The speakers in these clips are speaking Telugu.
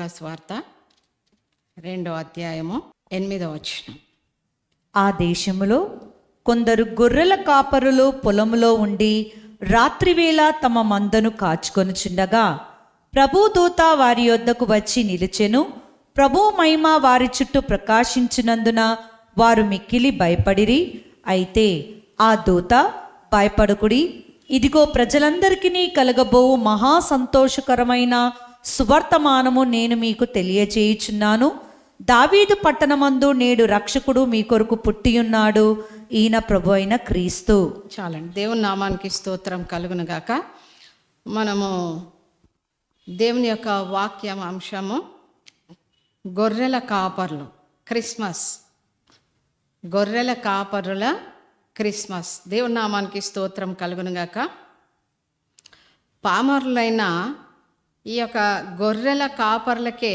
లూకాసు వార్త 2వ అధ్యాయము 8వ వచనం. ఆ దేశములో కొందరు గొర్రెల కాపరులు పొలములో ఉండి రాత్రివేళ తమ మందను కాచుకొనుచుండగా ప్రభుదూత వారి యొద్దకు వచ్చి నిలిచెను. ప్రభు మహిమ వారి చుట్టూ ప్రకాశించినందున వారు మిక్కిలి భయపడిరి. అయితే ఆ దూత, భయపడకుడి, ఇదిగో ప్రజలందరికీ కలగబోవు మహా సంతోషకరమైన సువర్తమానము నేను మీకు తెలియజేయుచున్నాను. దావీదు పట్టణమందు నేడు రక్షకుడు మీ కొరకు పుట్టియున్నాడు, ఈయన ప్రభు అయిన క్రీస్తు. చాలండి. దేవుని నామానికి స్తోత్రం కలుగును గాక. మనము దేవుని యొక్క వాక్యం అంశము గొర్రెల కాపర్లు, క్రిస్మస్. గొర్రెల కాపరుల క్రిస్మస్. దేవుని నామానికి స్తోత్రం కలుగును గాక. పామరులైన ఈ యొక్క గొర్రెల కాపర్లకే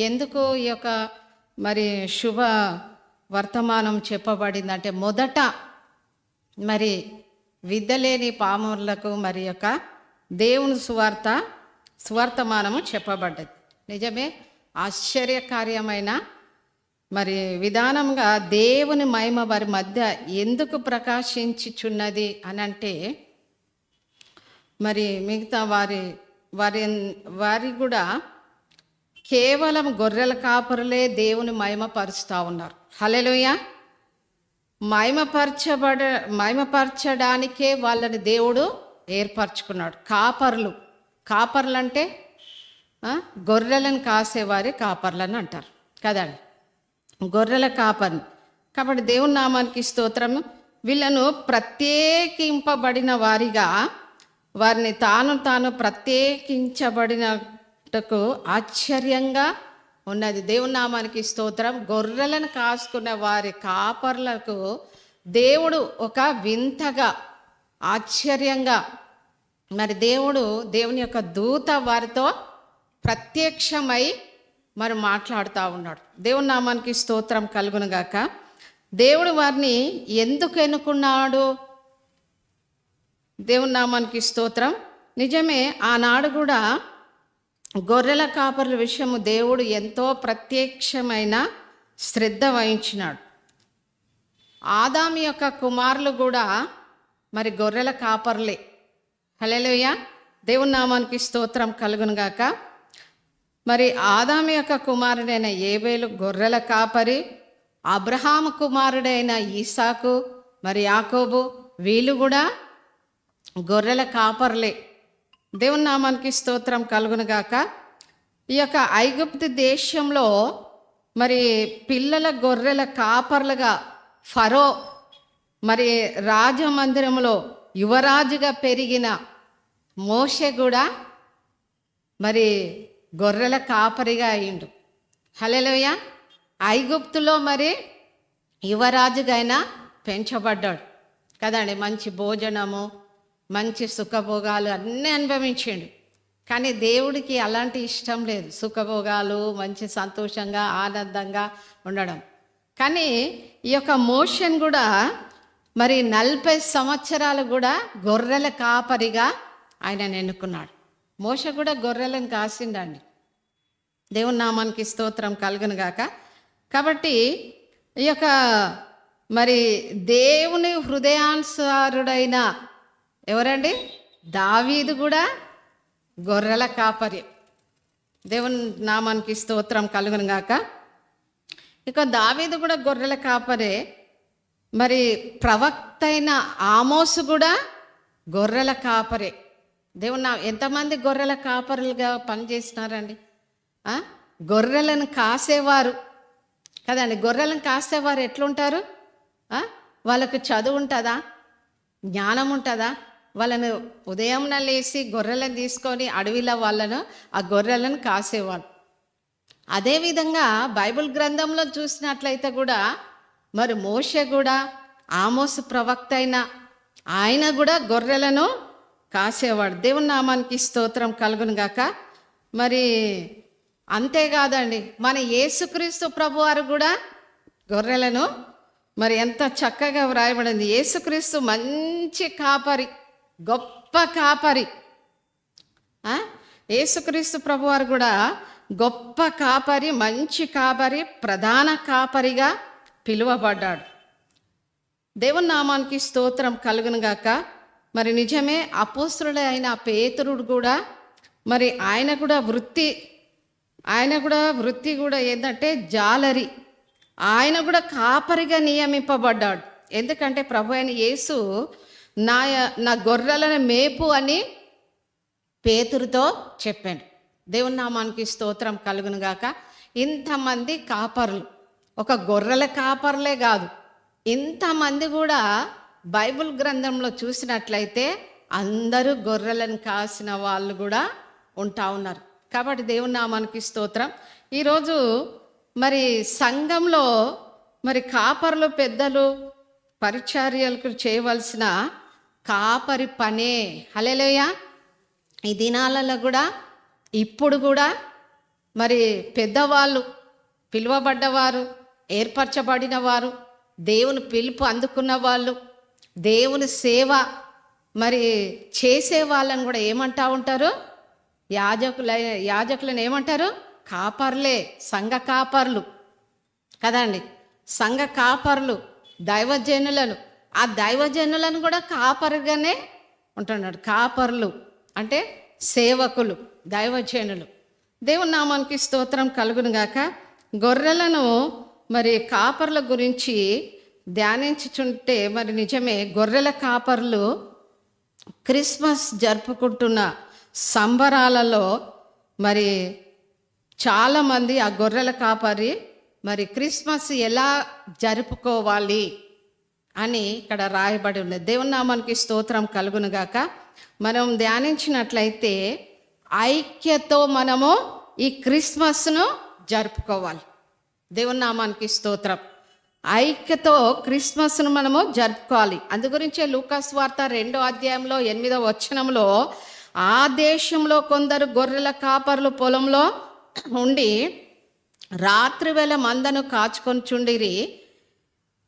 ఎందుకు ఈ యొక్క మరి శుభ వర్తమానం చెప్పబడిందంటే, మొదట మరి విద్య లేని పామరులకు మరి యొక్క దేవుని సువర్తమానము చెప్పబడ్డది. నిజమే, ఆశ్చర్యకార్యమైన మరి విధానంగా దేవుని మహిమ వారి మధ్య ఎందుకు ప్రకాశించుచున్నది అని అంటే, మరి మిగతా వారి కూడా కేవలం గొర్రెల కాపరులే దేవుని మహిమ పరుస్తూ ఉన్నారు. హల్లెలూయా. మహిమపరచడానికే వాళ్ళని దేవుడు ఏర్పరచుకున్నాడు. కాపర్లు అంటే గొర్రెలను కాసేవారి కాపర్లను అంటారు కదండి, గొర్రెల కాపర్ని. కాబట్టి దేవుని నామానికి స్తోత్రము. వీళ్ళను ప్రత్యేకింపబడిన వారిగా, వారిని తాను ప్రత్యేకించబడినట్టుకు ఆశ్చర్యంగా ఉన్నది. దేవుని నామానికి స్తోత్రం. గొర్రెలను కాసుకున్న వారి కాపర్లకు దేవుడు ఒక వింతగా, ఆశ్చర్యంగా మరి దేవుని యొక్క దూత వారితో ప్రత్యక్షమై మరి మాట్లాడుతూ ఉన్నాడు. దేవుని నామానికి స్తోత్రం కలుగును గాక. దేవుడు వారిని ఎందుకు ఎన్నుకున్నాడు? దేవుని నామానికి స్తోత్రం. నిజమే, ఆనాడు కూడా గొర్రెల కాపర్ల విషయము దేవుడు ఎంతో ప్రత్యక్షమైన శ్రద్ధ వహించినాడు. ఆదాము యొక్క కుమారులు కూడా మరి గొర్రెల కాపర్లే. హల్లెలూయా. దేవుని నామానికి స్తోత్రం కలుగును గాక. మరి ఆదాము యొక్క కుమారుడైన ఏబేలు గొర్రెల కాపరి, అబ్రహాము కుమారుడైన ఈసాకు మరి యాకోబు వీళ్ళు కూడా గొర్రెల కాపర్లే. దేవుని నామానికి స్తోత్రం కలుగును గాక. ఈ యొక్క ఐగుప్తు దేశంలో మరి పిల్లల గొర్రెల కాపర్లుగా ఫరో మరి రాజమందిరంలో యువరాజుగా పెరిగిన మోషే కూడా మరి గొర్రెల కాపరిగా అయ్యిండు. హల్లెలూయా. ఐగుప్తులో మరి యువరాజుగా అయినా పెంచబడ్డాడు కదండి. మంచి భోజనము, మంచి సుఖభోగాలు అన్నీ అనుభవించిండు. కానీ దేవుడికి అలాంటి ఇష్టం లేదు, సుఖభోగాలు, మంచి సంతోషంగా ఆనందంగా ఉండడం. కానీ ఈ యొక్క మోషన్ కూడా మరి 40 సంవత్సరాలు కూడా గొర్రెల కాపరిగా ఆయన ఎన్నుకున్నాడు. మోషే కూడా గొర్రెలను కాసిండండి. దేవుని నామానికి స్తోత్రం కలుగును గాక. కాబట్టి ఈ యొక్క మరి దేవుని హృదయానుసారుడైన ఎవరండి? దావీదు కూడా గొర్రెల కాపరి. దేవుని నామానికి స్తోత్రం కలుగును గాక. ఇక దావీదు కూడా గొర్రెల కాపరే. మరి ప్రవక్త అయిన ఆమోసు కూడా గొర్రెల కాపరే. దేవుని ఎంతమంది గొర్రెల కాపరులుగా పనిచేస్తున్నారండి? గొర్రెలను కాసేవారు కదండి. గొర్రెలను కాసేవారు ఎట్లుంటారు? వాళ్ళకు చదువు ఉంటుందా? జ్ఞానం ఉంటుందా? వాళ్ళను ఉదయం లేసి గొర్రెలను తీసుకొని అడవిలో ఆ గొర్రెలను కాసేవాడు. అదేవిధంగా బైబిల్ గ్రంథంలో చూసినట్లయితే కూడా మరి మోషే కూడా, ఆమోసు ప్రవక్త అయిన ఆయన కూడా గొర్రెలను కాసేవాడు. దేవుని నామానికి స్తోత్రం కలుగును గాక. మరి అంతేకాదండి, మన యేసుక్రీస్తు ప్రభువారు కూడా గొర్రెలను మరి ఎంత చక్కగా వ్రాయబడింది. యేసుక్రీస్తు మంచి కాపరి, గొప్ప కాపరి. యేసుక్రీస్తు ప్రభువారు కూడా గొప్ప కాపరి, మంచి కాపరి, ప్రధాన కాపరిగా పిలువబడ్డాడు. దేవుని నామానికి స్తోత్రం కలుగును గాక. మరి నిజమే, అపోస్తలుడే అయిన పేతురుడు కూడా మరి ఆయన కూడా వృత్తి కూడా ఏంటంటే జాలరి. ఆయన కూడా కాపరిగా నియమింపబడ్డాడు. ఎందుకంటే ప్రభు అయిన యేసు నా గొర్రెలను మేపు అని పేతురుతో చెప్పాడు. దేవుని నామానికి స్తోత్రం కలుగును గాక. ఇంతమంది కాపర్లు, ఒక గొర్రెల కాపర్లే కాదు, ఇంతమంది కూడా బైబిల్ గ్రంథంలో చూసినట్లయితే అందరూ గొర్రెలను కాసిన వాళ్ళు కూడా ఉంటా ఉన్నారు. కాబట్టి దేవుని నామానికి స్తోత్రం. ఈరోజు మరి సంఘంలో మరి కాపర్లు, పెద్దలు, పరిచర్యలకు చేయవలసిన కాపరి పనే. హల్లెలూయా. ఈ దినాలలో కూడా ఇప్పుడు కూడా మరి పెద్దవాళ్ళు, పిలువబడ్డవారు, ఏర్పరచబడిన వారు, దేవుని పిలుపు అందుకున్న వాళ్ళు, దేవుని సేవ మరి చేసే వాళ్ళని కూడా ఏమంటా ఉంటారు? యాజకులను ఏమంటారు? కాపర్లే, సంఘ కాపర్లు కదండి. సంఘ కాపర్లు, దైవజనులను, ఆ దైవజనులను కూడా కాపరిగానే ఉంటున్నాడు. కాపర్లు అంటే సేవకులు, దైవజనులు. దేవుని నామానికి స్తోత్రం కలుగును గాక. గొర్రెలను మరి కాపర్ల గురించి ధ్యానించుచుంటే మరి నిజమే, గొర్రెల కాపర్లు క్రిస్మస్ జరుపుకుంటున్న సంబరాలలో మరి చాలామంది ఆ గొర్రెల కాపరి మరి క్రిస్మస్ ఎలా జరుపుకోవాలి అని ఇక్కడ రాయబడి ఉన్నది. దేవుని నామానికి స్తోత్రం కలుగును గాక. మనం ధ్యానించినట్లయితే ఐక్యతో మనము ఈ క్రిస్మస్ను జరుపుకోవాలి. దేవుని నామానికి స్తోత్రం. ఐక్యతో క్రిస్మస్ను మనము జరుపుకోవాలి. అందుగురించే లూకాసు వార్త 2వ అధ్యాయంలో 8వ వచనంలో, ఆ దేశంలో కొందరు గొర్రెల కాపర్లు పొలంలో ఉండి రాత్రివేళ మందను కాచుకొని చుండిరి.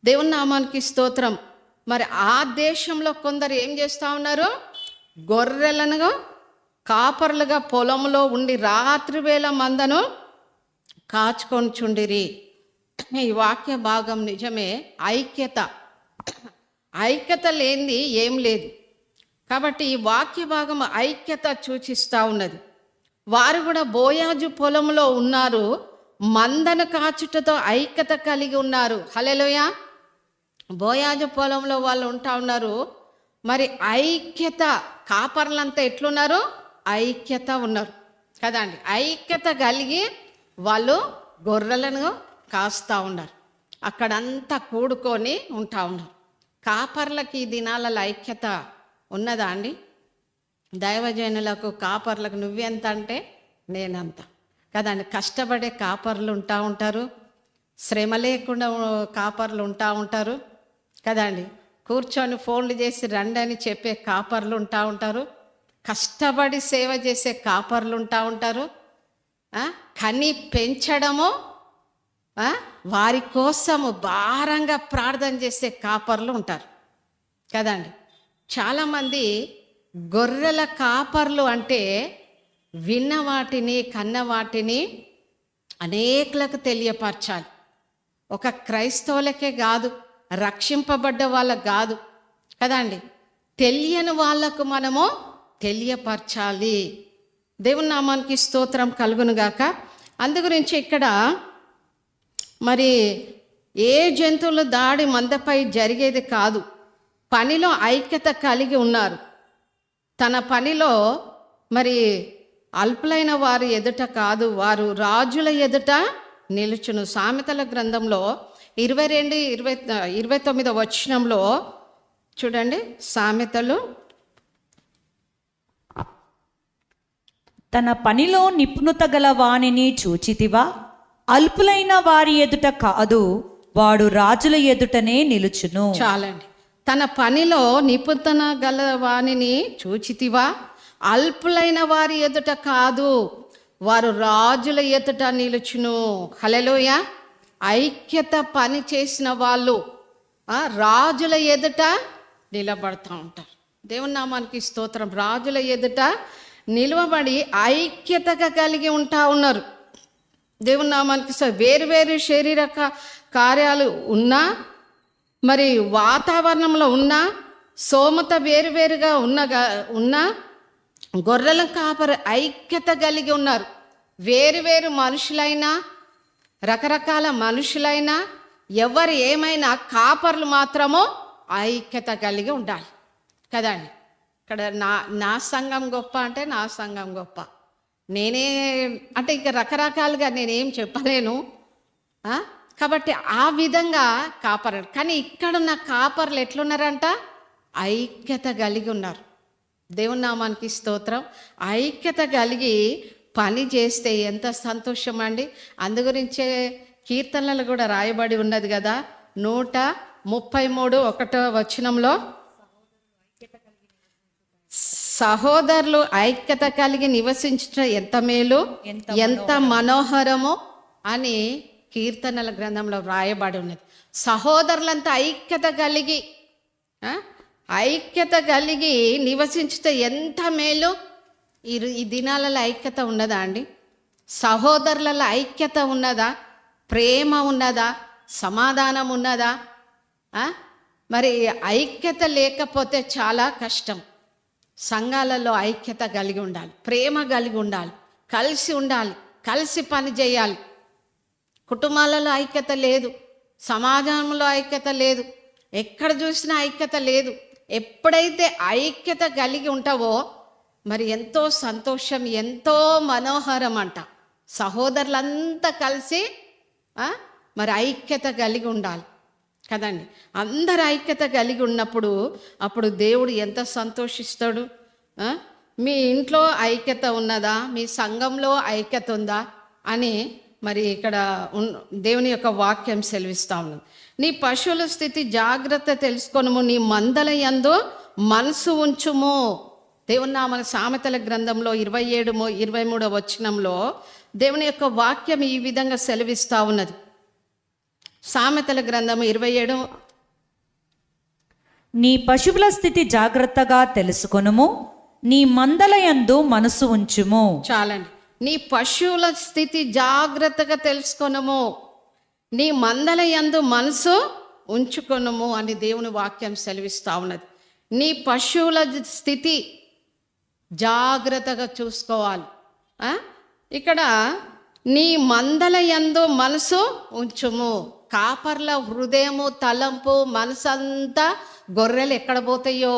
దేవుని నామానికి స్తోత్రం. మరి ఆ దేశంలో కొందరు ఏం చేస్తూ ఉన్నారు? గొర్రెలను కాపర్లుగా పొలంలో ఉండి రాత్రివేళ మందను కాచుకొని చుండిరి. ఈ వాక్య భాగం నిజమే, ఐక్యత లేనిది ఏం లేదు. కాబట్టి ఈ వాక్య భాగం ఐక్యత సూచిస్తూ ఉన్నది. వారు కూడా బోయాజు పొలంలో ఉన్నారు, మందను కాచుటతో ఐక్యత కలిగి ఉన్నారు. హల్లెలూయా. బోయాజు పొలంలో వాళ్ళు ఉంటా ఉన్నారు. మరి ఐక్యత, కాపర్లంతా ఎట్లున్నారు? ఐక్యత ఉన్నారు కదండి. ఐక్యత కలిగి వాళ్ళు గొర్రెలను కాస్తూ ఉన్నారు. అక్కడంతా కూడుకొని ఉంటా ఉన్నారు. కాపర్లకి ఈ దినాలలో ఐక్యత ఉన్నదా అండి? దైవజనులకు, కాపర్లకు నువ్వెంత అంటే నేనంత కదండి. కష్టపడే కాపర్లు ఉంటా ఉంటారు, శ్రమ లేకుండా కాపర్లు ఉంటా ఉంటారు కదండి. కూర్చొని ఫోన్లు చేసి రండి అని చెప్పే కాపర్లు ఉంటా ఉంటారు, కష్టపడి సేవ చేసే కాపర్లు ఉంటా ఉంటారు, కని పెంచడము, వారి కోసము భారంగా ప్రార్థన చేసే కాపర్లు ఉంటారు కదండి. చాలామంది గొర్రెల కాపర్లు అంటే విన్న వాటిని, కన్న వాటిని అనేకులకు తెలియపరచాలి. ఒక క్రైస్తవులకే కాదు, రక్షింపబడ్డ వాళ్ళకు కాదు కదండి, తెలియని వాళ్ళకు మనము తెలియపరచాలి. దేవుని నామానికి స్తోత్రం కలుగును గాక. అందుగురించి ఇక్కడ మరి ఏ జంతువుల దాడి మందపై జరిగేది కాదు, పనిలో ఐక్యత కలిగి ఉన్నారు. తన పనిలో మరి అల్పులైన వారి ఎదుట కాదు, వారు రాజుల ఎదుట నిలుచును. సామెతల గ్రంథంలో 22-29 వచనంలో చూడండి. సామెతలు, తన పనిలో నిపుణత గల వానిని చూచితివా? అల్పులైన వారి ఎదుట కాదు, వాడు రాజుల ఎదుటనే నిలుచును. చాలండి. తన పనిలో నిపుణత గల వానిని చూచితివా? అల్పులైన వారి ఎదుట కాదు, వారు రాజుల ఎదుట నిలుచును. హల్లెలూయా. ఐక్యత పని చేసిన వాళ్ళు రాజుల ఎదుట నిలబడుతూ ఉంటారు. దేవుని నామానికి స్తోత్రం. రాజుల ఎదుట నిలువబడి ఐక్యతగా కలిగి ఉంటా ఉన్నారు. దేవుని నామానికి వేరు వేరు కార్యాలు ఉన్నా, మరి వాతావరణంలో ఉన్నా, సోమత వేరువేరుగా ఉన్నా గొర్రెల కాపరి ఐక్యత కలిగి ఉన్నారు. వేరు మనుషులైనా, రకరకాల మనుషులైనా, ఎవరు ఏమైనా కాపర్లు మాత్రమో ఐక్యత కలిగి ఉండాలి కదండి. ఇక్కడ నా సంఘం గొప్ప అంటే నా సంఘం గొప్ప, నేనే అంటే ఇంకా రకరకాలుగా నేనేం చెప్పలేను. కాబట్టి ఆ విధంగా కాపరు. కానీ ఇక్కడున్న కాపర్లు ఎట్లున్నారంట? ఐక్యత కలిగి ఉన్నారు. దేవుని నామానికి స్తోత్రం. ఐక్యత కలిగి పని చేస్తే ఎంత సంతోషం అండి. అందుగురించే కీర్తనలు కూడా రాయబడి ఉన్నది కదా, 133:1 సహోదరులు ఐక్యత కలిగి నివసించడం ఎంత మేలు, ఎంత మనోహరము అని కీర్తనల గ్రంథంలో రాయబడి ఉన్నది. సహోదరులంతా ఐక్యత కలిగి నివసించితే ఎంత మేలు. ఈ దినాలలో ఐక్యత ఉన్నదా అండి? సహోదరులలో ఐక్యత ఉన్నదా? ప్రేమ ఉన్నదా? సమాధానం ఉన్నదా? మరి ఐక్యత లేకపోతే చాలా కష్టం. సంఘాలలో ఐక్యత కలిగి ఉండాలి, ప్రేమ కలిగి ఉండాలి, కలిసి ఉండాలి, కలిసి పని చేయాలి. కుటుంబాలలో ఐక్యత లేదు, సమాజంలో ఐక్యత లేదు, ఎక్కడ చూసినా ఐక్యత లేదు. ఎప్పుడైతే ఐక్యత కలిగి ఉంటావో మరి ఎంతో సంతోషం, ఎంతో మనోహరం అంట. సహోదరులంతా కలిసి మరి ఐక్యత కలిగి ఉండాలి కదండి. అందరు ఐక్యత కలిగి ఉన్నప్పుడు అప్పుడు దేవుడు ఎంత సంతోషిస్తాడు. మీ ఇంట్లో ఐక్యత ఉన్నదా? మీ సంఘంలో ఐక్యత ఉందా అని మరి ఇక్కడ దేవుని యొక్క వాక్యం సెలవిస్తా ఉన్నది. నీ పశువుల స్థితి జాగ్రత్త తెలుసుకొనుము, నీ మందల యందు మనసు ఉంచుము. దేవుని మన సామెతల గ్రంథంలో 27-23 దేవుని యొక్క వాక్యం ఈ విధంగా సెలవిస్తూ ఉన్నది. సామెతల గ్రంథం 27. నీ పశువుల స్థితి జాగ్రత్తగా తెలుసుకొనుము, నీ మందల యందు మనసు ఉంచుము. చాలండి. నీ పశువుల స్థితి జాగ్రత్తగా తెలుసుకొనుము, నీ మందల యందు మనసు ఉంచుకొనుము అని దేవుని వాక్యం సెలవిస్తూ ఉన్నది. నీ పశువుల స్థితి జాగ్రత్తగా చూసుకోవాలి. ఇక్కడ నీ మందల యందు మనసు ఉంచుము. కాపర్ల హృదయము, తలంపు, మనసంతా గొర్రెలు ఎక్కడ పోతాయో,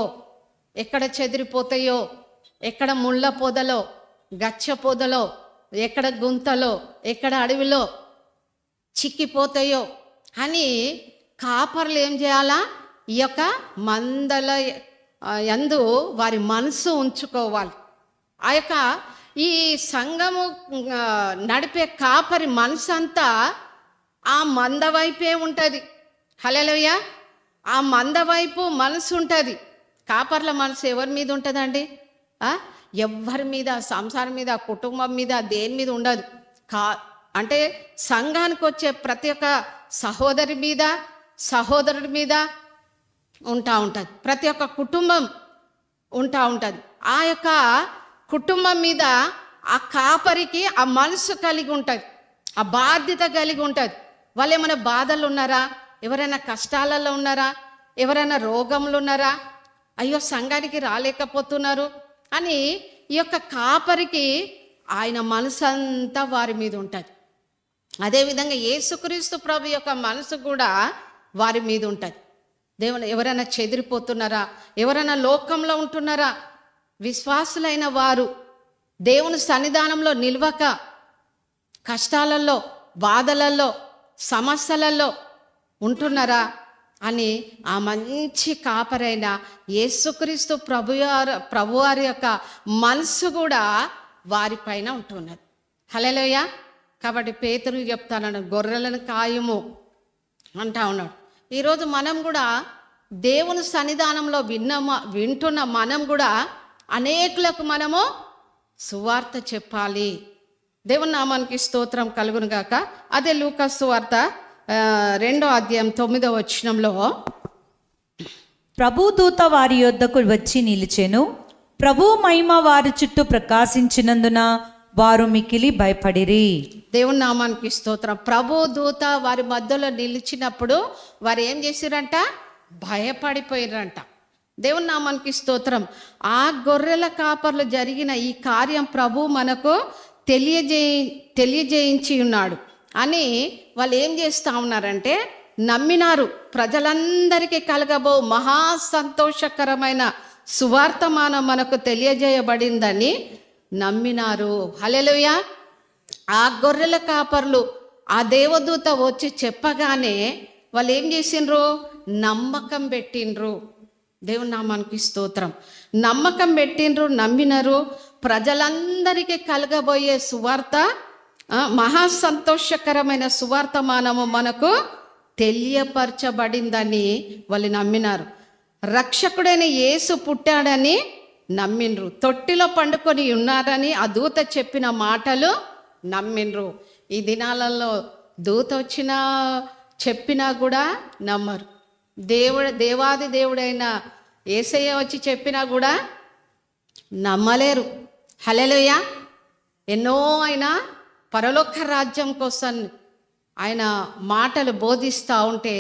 ఎక్కడ చెదిరిపోతాయో, ఎక్కడ ముళ్ళ పొదలో, గచ్చ పొదలో, ఎక్కడ గుంతలో, ఎక్కడ అడవిలో చిక్కిపోతాయో అని కాపర్లు ఏం చేయాలా? ఈ యొక్క మందల యందు వారి మనసు ఉంచుకోవాలి. ఆ యొక్క ఈ సంఘము నడిపే కాపరి మనసు అంతా ఆ మంద వైపే ఉంటుంది. హల్లెలూయా. ఆ మంద వైపు మనసు ఉంటుంది. కాపర్ల మనసు ఎవరి మీద ఉంటుందండి? ఎవరి మీద, సంసారం మీద, కుటుంబం మీద, దేని మీద ఉండదు. అంటే సంఘానికి వచ్చే ప్రతి ఒక్క సహోదరి మీద, సహోదరుడి మీద ఉంటుంది. ప్రతి ఒక్క కుటుంబం ఉంటుంది. ఆ యొక్క కుటుంబం మీద ఆ కాపరికి ఆ మనసు కలిగి ఉంటుంది, ఆ బాధ్యత కలిగి ఉంటుంది. వాళ్ళు ఏమైనా బాధలు ఉన్నారా? ఎవరైనా కష్టాలలో ఉన్నారా? ఎవరైనా రోగంలో ఉన్నారా? అయ్యో సంఘానికి రాలేకపోతున్నారు అని ఈ యొక్క కాపరికి ఆయన మనసు అంతా వారి మీద ఉంటుంది. అదేవిధంగా యేసుక్రీస్తు ప్రభు యొక్క మనసు కూడా వారి మీద ఉంటుంది. దేవుని ఎవరైనా చెదిరిపోతున్నారా? ఎవరైనా లోకంలో ఉంటున్నారా? విశ్వాసులైన వారు దేవుని సన్నిధానంలో నిలవక కష్టాలలో, బాధలలో, సమస్యలలో ఉంటున్నారా అని ఆ మంచి కాపరైన యేసుక్రీస్తు ప్రభువారి యొక్క మనసు కూడా వారిపైన ఉంటున్నది. హల్లెలూయా. కాబట్టి పేతురు చెప్తాను, గొర్రెలను కాయము అంటా ఉన్నాడు. ఈరోజు మనం కూడా దేవుని సన్నిధానంలో వింటున్న మనం కూడా అనేకులకు మనము సువార్త చెప్పాలి. దేవుని నామానికి స్తోత్రం కలుగును గాక. అదే లూకా సువార్త 2:9 ప్రభు దూత వారి యొద్దకు వచ్చి నిలిచెను. ప్రభు మహిమ వారి చుట్టూ ప్రకాశించినందున వారు మికిలి భయపడిరి. దేవుని నామానికి స్తోత్రం. ప్రభు దూత వారి మధ్యలో నిలిచినప్పుడు వారు ఏం చేసిరంట? భయపడిపోయిరంట. దేవుని నామానికి స్తోత్రం. ఆ గొర్రెల కాపర్లు జరిగిన ఈ కార్యం ప్రభు మనకు తెలియజేయించి ఉన్నాడు అని వాళ్ళు ఏం చేస్తూ ఉన్నారంటే నమ్మినారు. ప్రజలందరికీ కలగబో మహా సంతోషకరమైన సువార్తమానం మనకు తెలియజేయబడిందని నమ్మినారు. హల్లెలూయా. ఆ గొర్రెల కాపర్లు ఆ దేవదూత వచ్చి చెప్పగానే వాళ్ళు ఏం చేసిండ్రు? నమ్మకం పెట్టిండ్రు. దేవుని నామానికి స్తోత్రం. నమ్మకం పెట్టిండ్రు, నమ్మినారు. ప్రజలందరికీ కలగబోయే సువార్త, మహా సంతోషకరమైన సువార్తమానము మనకు తెలియపరచబడిందని వాళ్ళు నమ్మినారు. రక్షకుడైన యేసు పుట్టాడని నమ్మిండ్రు. తొట్టిలో పండుకొని ఉన్నారని ఆ దూత చెప్పిన మాటలు నమ్మిండ్రు. ఈ దినాలలో దూత వచ్చినా చెప్పినా కూడా నమ్మరు. దేవాది దేవుడైన యేసయ్య వచ్చి చెప్పినా కూడా నమ్మలేరు. హల్లెలూయా. ఎన్నో ఆయన పరలోక రాజ్యం కోసం ఆయన మాటలు బోధిస్తూ ఉంటే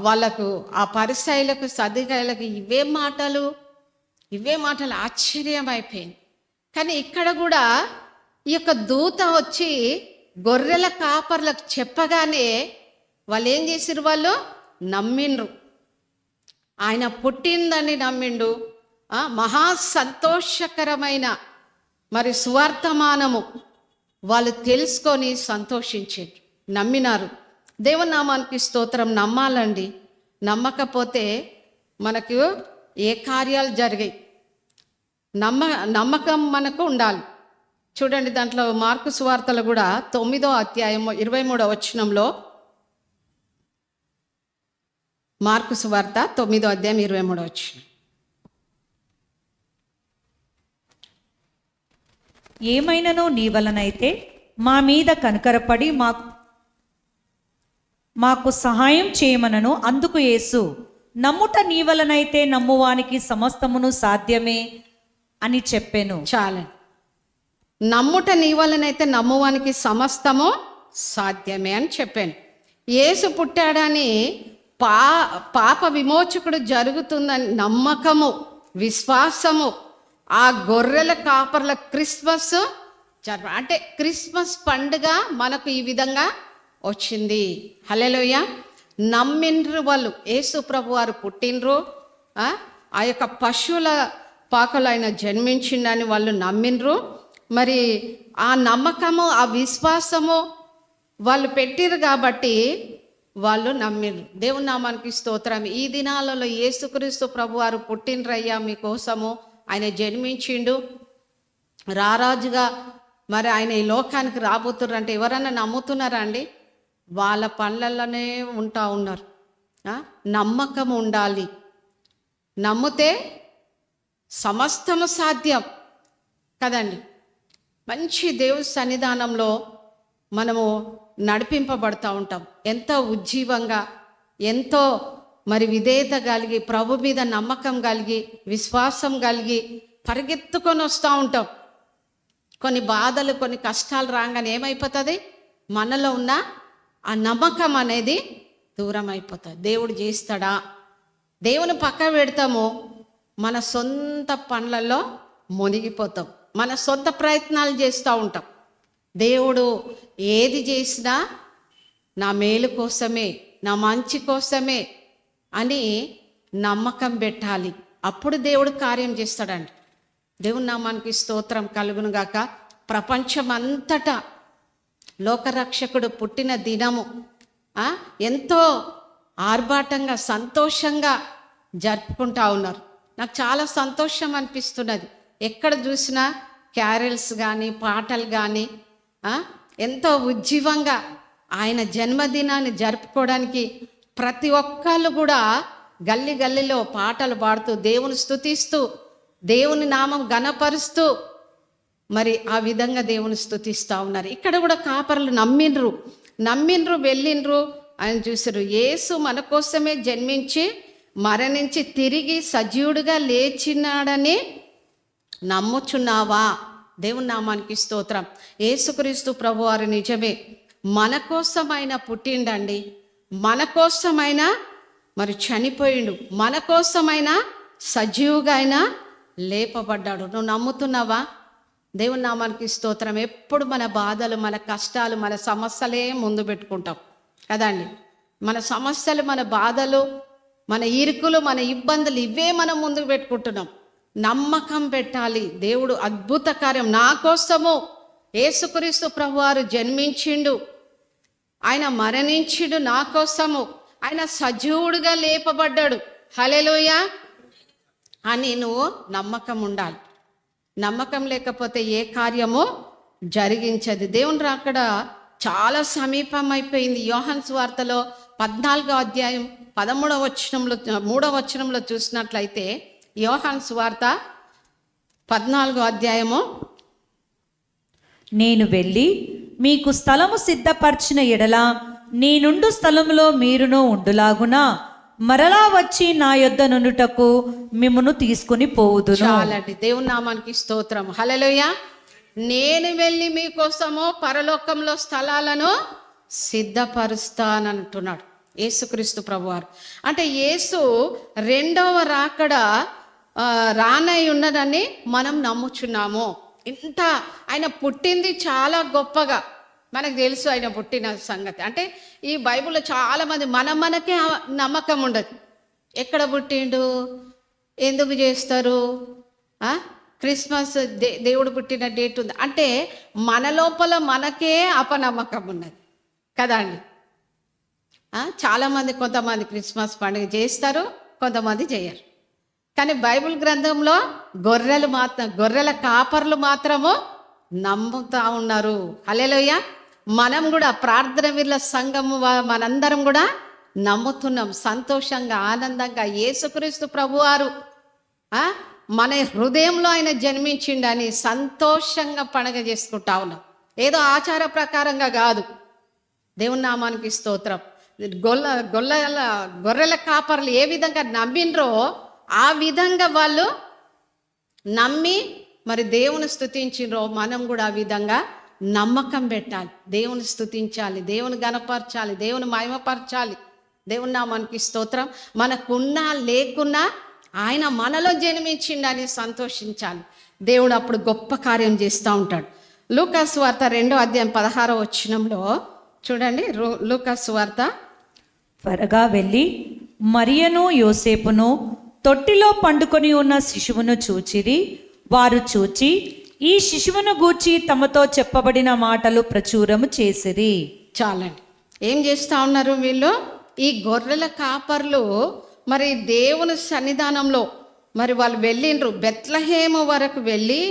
వాళ్ళకు, ఆ పరిసయ్యులకు, సద్దుకాయులకు ఇవే మాటలు ఆశ్చర్యం అయిపోయింది. కానీ ఇక్కడ కూడా ఈ యొక్క దూత వచ్చి గొర్రెల కాపర్లకు చెప్పగానే వాళ్ళు ఏం చేసిరు? వాళ్ళు నమ్మిండ్రు. ఆయన పుట్టిందని నమ్మిండు. మహా సంతోషకరమైన మరి సువార్తమానము వాళ్ళు తెలుసుకొని సంతోషించారు, నమ్మినారు. దేవుని నామానికి స్తోత్రం. నమ్మాలండి. నమ్మకపోతే మనకు ఏ కార్యాలు జరిగాయి? నమ్మకం మనకు ఉండాలి. చూడండి, దాంట్లో మార్కు సువార్తలు కూడా 9వ అధ్యాయం 23వ వచనంలో, మార్కు సువార్త 9వ అధ్యాయం 23వ వచనం. ఏమైనను నీ వలనైతే మా మీద కనికరపడి మాకు సహాయం చేయమనను. అందుకు యేసు, నమ్ముట నీ వలనైతే నమ్మువానికి సమస్తమును సాధ్యమే అని చెప్పాను. చాలండి. నమ్ముట నీ వలనైతే నమ్మువానికి సమస్తము సాధ్యమే అని చెప్పాను. యేసు పుట్టాడని పాప విమోచకుడు జరుగుతుందని నమ్మకము, విశ్వాసము ఆ గొర్రెల కాపర్ల క్రిస్మస్ అంటే క్రిస్మస్ పండుగ మనకు ఈ విధంగా వచ్చింది. హల్లెలూయా. నమ్మిండ్రు వాళ్ళు. యేసు ప్రభు వారు పుట్టిండ్రు, ఆ యొక్క పశువుల పాకలు ఆయన జన్మించిండని వాళ్ళు నమ్మిండ్రు. మరి ఆ నమ్మకము, ఆ విశ్వాసము వాళ్ళు పెట్టిరు కాబట్టి వాళ్ళు నమ్మిండ్రు. దేవుని నామానికి స్తోత్రం. ఈ దినాలలో యేసుక్రీస్తు ప్రభు వారు పుట్టిండ్రయ్యా మీకోసము, ఆయన జన్మించిండు, రారాజుగా మరి ఆయన ఈ లోకానికి రాబోతున్నారు అంటే ఎవరన్నా నమ్ముతున్నారా అండి? వాళ్ళ పనులలోనే ఉన్నారు. నమ్మకం ఉండాలి. నమ్మితే సమస్తము సాధ్యం కదండి. మంచి దేవుని సన్నిధానంలో మనము నడిపింపబడుతూ ఉంటాం. ఎంతో ఉజ్జీవంగా, ఎంతో మరి విధేయత కలిగి, ప్రభు మీద నమ్మకం కలిగి, విశ్వాసం కలిగి పరిగెత్తుకొని వస్తూ ఉంటాం. కొన్ని బాధలు, కొన్ని కష్టాలు రాగానే ఏమైపోతుంది? మనలో ఉన్న ఆ నమ్మకం అనేది దూరం అయిపోతుంది. దేవుడు చేస్తాడా? దేవుని పక్క పెడతాము, మన సొంత పనులలో మునిగిపోతాం, మన సొంత ప్రయత్నాలు చేస్తూ ఉంటాం. దేవుడు ఏది చేసినా నా మేలు కోసమే, నా మంచి కోసమే అని నమ్మకం పెట్టాలి. అప్పుడు దేవుడు కార్యం చేస్తాడండి. దేవుని నామానికి స్తోత్రం కలుగును గాక. ప్రపంచమంతటా లోకరక్షకుడు పుట్టిన దినము ఎంతో ఆర్భాటంగా, సంతోషంగా జరుపుకుంటా ఉన్నారు. నాకు చాలా సంతోషం అనిపిస్తున్నది. ఎక్కడ చూసినా క్యారల్స్ కానీ, పాటలు కానీ ఎంతో ఉజ్జీవంగా ఆయన జన్మదినాన్ని జరుపుకోవడానికి ప్రతి ఒక్కళ్ళు కూడా గల్లీ గల్లీలో పాటలు పాడుతూ, దేవుని స్తుతిస్తూ, దేవుని నామం ఘనపరుస్తూ మరి ఆ విధంగా దేవుని స్తుతిస్తూ ఉన్నారు. ఇక్కడ కూడా కాపరులు నమ్మిండ్రు, వెళ్ళిండ్రు, ఆయన చూసారు. యేసు మన కోసమే జన్మించి, మరణించి, తిరిగి సజీవుడిగా లేచినాడని నమ్ముచున్నావా దేవుని నామానికి స్తోత్రం. యేసుక్రీస్తు ప్రభువారు నిజమే మన కోసమైన పుట్టిండండి, మన కోసమైన మరి చనిపోయిండు, మన కోసమైన సజీవుగా అయినా లేపబడ్డాడు. నువ్వు నమ్ముతున్నావా? దేవుని నామానికి స్తోత్రం. ఎప్పుడు మన బాధలు, మన కష్టాలు, మన సమస్యలే ముందు పెట్టుకుంటాం కదండి. మన సమస్యలు, మన బాధలు, మన ఇరుకులు, మన ఇబ్బందులు ఇవే మనం ముందుకు పెట్టుకుంటున్నాం. నమ్మకం పెట్టాలి. దేవుడు అద్భుత కార్యం నా కోసము యేసుక్రీస్తు ప్రభువారు జన్మించిండు, ఆయన మరణించిండు నా కోసము, ఆయన సజీవుడుగా లేపబడ్డాడు, హల్లెలూయా అని నువ్వు నమ్మకం ఉండాలి. నమ్మకం లేకపోతే ఏ కార్యము జరిగించదు. దేవుని రాకడ చాలా సమీపం అయిపోయింది. యోహాను సువార్తలో 14వ అధ్యాయం 13వ వచనంలో 3వ వచనంలో చూసినట్లయితే, యోహాను సువార్త 14వ అధ్యాయము, నేను వెళ్ళి మీకు స్థలము సిద్ధపరిచిన ఎడల నేనుండు స్థలములో మీరును ఉండులాగున మరలా వచ్చి నా యొద్ద నుండుటకు మిమ్మును తీసుకుని పోవుదును. చాలండి. దేవుని నామానికి స్తోత్రం, హల్లెలూయా. నేను వెళ్ళి మీకోసము పరలోకంలో స్థలాలను సిద్ధపరుస్తానంటున్నాడు యేసుక్రీస్తు ప్రభువారు. అంటే యేసు రెండవ రాకడ రానై ఉన్నదని మనం నమ్ముచున్నాము. ఇంత ఆయన పుట్టింది చాలా గొప్పగా మనకు తెలుసు, ఆయన పుట్టిన సంగతి. అంటే ఈ బైబిల్లో చాలామంది మనకే నమ్మకం ఉండదు. ఎక్కడ పుట్టిండు, ఎందుకు చేస్తారు, క్రిస్మస్ దేవుడు పుట్టిన డేట్ ఉంది అంటే మన లోపల మనకే అపనమ్మకం ఉన్నది కదా అండి. చాలామంది, కొంతమంది క్రిస్మస్ పండుగ చేస్తారు, కొంతమంది చేయరు. కానీ బైబిల్ గ్రంథంలో గొర్రెల కాపర్లు మాత్రము నమ్ముతా ఉన్నారు, హల్లెలూయా. మనం కూడా ప్రార్థన వీళ్ళ సంఘము మనందరం కూడా నమ్ముతున్నాం, సంతోషంగా ఆనందంగా. యేసుక్రీస్తు ప్రభువారు మన హృదయంలో ఆయన జన్మించిండని సంతోషంగా పండుగ చేసుకుంటా ఉన్నాం. ఏదో ఆచార ప్రకారంగా కాదు. దేవుని నామానికి స్తోత్రం. గొర్రెల కాపర్లు ఏ విధంగా నమ్మిండ్రో ఆ విధంగా వాళ్ళు నమ్మి మరి దేవుని స్తుతించిండ్రో మనం కూడా ఆ విధంగా నమ్మకం పెట్టాలి. దేవుని స్తుతించాలి, దేవుని గణపరచాలి, దేవుని మహిమపరచాలి. దేవుని నామానికి స్తోత్రం. మనకున్నా లేకున్నా ఆయన మనలో జన్మించిండని సంతోషించాలి. దేవుడు అప్పుడు గొప్ప కార్యం చేస్తూ ఉంటాడు. లూకాసు వార్త 2వ అధ్యాయం 16వ వచనంలో చూడండి. లూకాసు వార్త, త్వరగా వెళ్ళి మరియను యోసేపును తొట్టిలో పండుకొని ఉన్న శిశువును చూచిరి. వారు చూచి ఈ శిశువును గూర్చి తమతో చెప్పబడిన మాటలు ప్రచురము చేసిరి. చాలండి. ఏం చేస్తూ ఉన్నారు వీళ్ళు? ఈ గొర్రెల కాపర్లు మరి దేవుని సన్నిధానంలో మరి వాళ్ళు వెళ్ళిండ్రు. బెత్లెహేము వరకు వెళ్ళి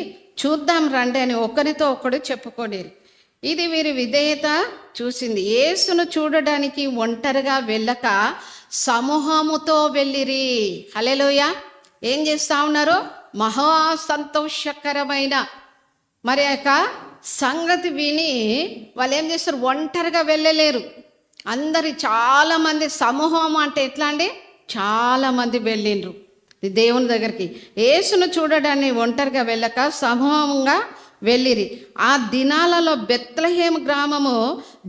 చూద్దాం రండి అని ఒకరితో ఒకడు చెప్పుకోలేరు. ఇది వీరి విధేయత చూసింది. యేసును చూడడానికి ఒంటరిగా వెళ్ళక సమూహముతో వెళ్ళిరి, హల్లెలూయా. ఏం చేస్తూ ఉన్నారు? మహా సంతోషకరమైన మరి యొక్క సంగతి విని వాళ్ళు ఏం చేస్తారు? ఒంటరిగా వెళ్ళలేరు. చాలామంది సమూహం అంటే ఎట్లా అండి? చాలామంది వెళ్ళిండ్రు దేవుని దగ్గరికి. యేసును చూడడాన్ని ఒంటరిగా వెళ్ళక సమూహంగా వెళ్ళిరి. ఆ దినాలలో బెత్లెహేము గ్రామము